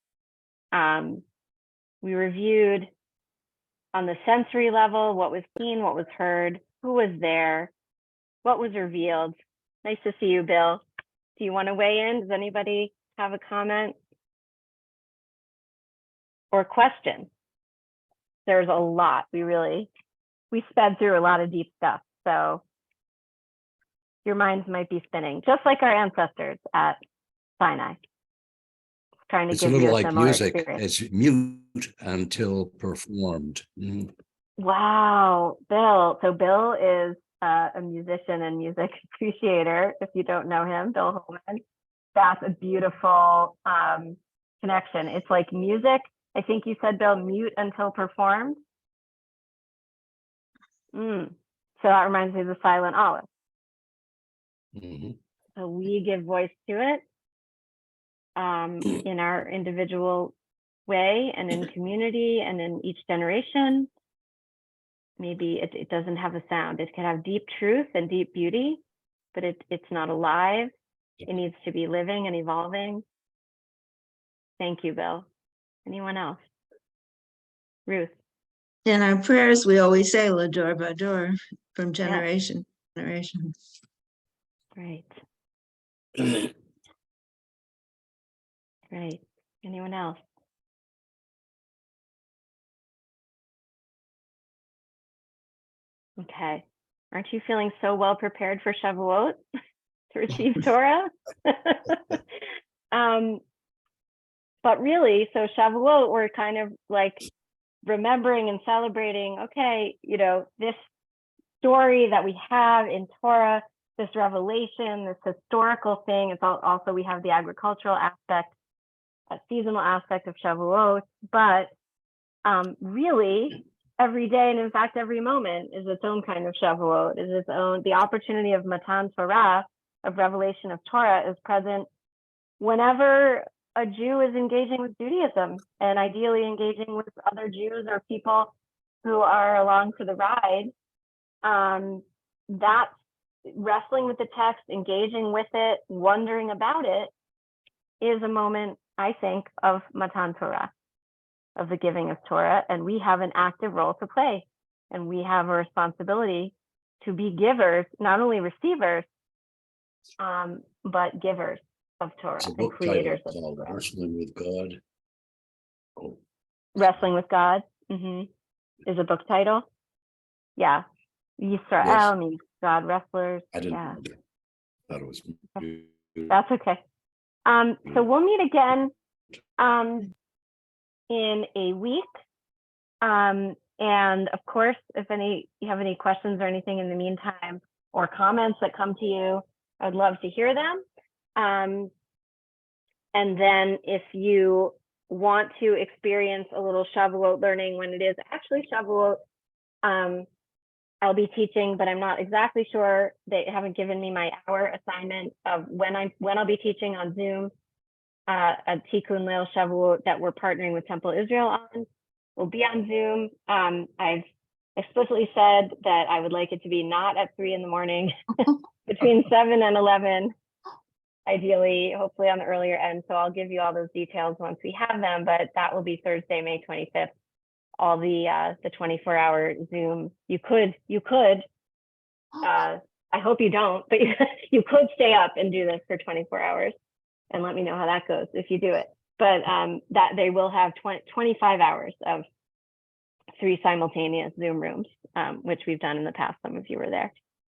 We reviewed on the sensory level, what was seen, what was heard, who was there, what was revealed. Nice to see you, Bill. Do you want to weigh in? Does anybody have a comment or question? There's a lot. We sped through a lot of deep stuff. So your minds might be spinning, just like our ancestors at Sinai. Trying to It's a give little you a like similar music. experience. It's mute until performed. Wow, Bill. So Bill is a musician and music appreciator. If you don't know him, Bill Holman. That's a beautiful connection. It's like music. I think you said, Bill, mute until performed. So that reminds me of the Silent Olive. So we give voice to it in our individual way and in community and in each generation. Maybe it doesn't have a sound. It can have deep truth and deep beauty, but it's not alive. It needs to be living and evolving. Thank you, Bill. Anyone else? Ruth? In our prayers, we always say L'dor Vador, from generation to generation. Great. Great. Anyone else? Okay. Aren't you feeling so well prepared for Shavuot to receive Torah? But really, so Shavuot, we're kind of like remembering and celebrating, okay, this story that we have in Torah, this revelation, this historical thing. It's also, we have the agricultural aspect, a seasonal aspect of Shavuot, but really every day, and in fact, every moment is its own kind of Shavuot, is its own, the opportunity of Matan Torah, of revelation of Torah, is present whenever a Jew is engaging with Judaism, and ideally engaging with other Jews or people who are along for the ride. That's wrestling with the text, engaging with it, wondering about it, is a moment, I think, of Matan Torah, of the giving of Torah, and we have an active role to play, and we have a responsibility to be givers, not only receivers, but givers of Torah It's a and book creators title of called Torah. Wrestling with God. Oh, Wrestling with God is a book title. Yeah, Yisrael Yes. means God wrestlers. I didn't Yeah, know that. Thought it was. that's okay. So we'll meet again in a week And of course, if you have any questions or anything in the meantime, or comments that come to you, I'd love to hear them. And then if you want to experience a little Shavuot learning when it is actually Shavuot, I'll be teaching, but I'm not exactly sure. They haven't given me my hour assignment of when I'll be teaching on Zoom, a Tikkun Leil Shavuot that we're partnering with Temple Israel on. We'll be on Zoom. I've explicitly said that I would like it to be not at 3 a.m, between 7 and 11, ideally, hopefully on the earlier end. So I'll give you all those details once we have them, but that will be Thursday, May 25th. All the 24-hour Zoom. You could, I hope you don't, but you could stay up and do this for 24 hours and let me know how that goes if you do it. But that they will have 25 hours of 3 simultaneous Zoom rooms, which we've done in the past. Some of you were there.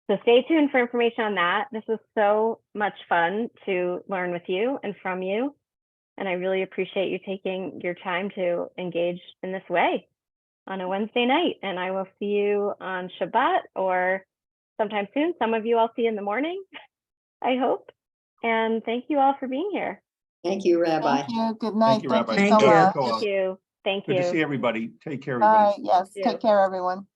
So stay tuned for information on that. This was so much fun to learn with you and from you. And I really appreciate you taking your time to engage in this way on a Wednesday night. And I will see you on Shabbat or sometime soon. Some of you I'll see in the morning, I hope. And thank you all for being here. Thank you, Rabbi. Thank you. Good night. Thank you, Rabbi. so Thank you. much. Thank you. Thank Good to you. see everybody. Take care, Bye. everybody. Yes, You too. take care, everyone.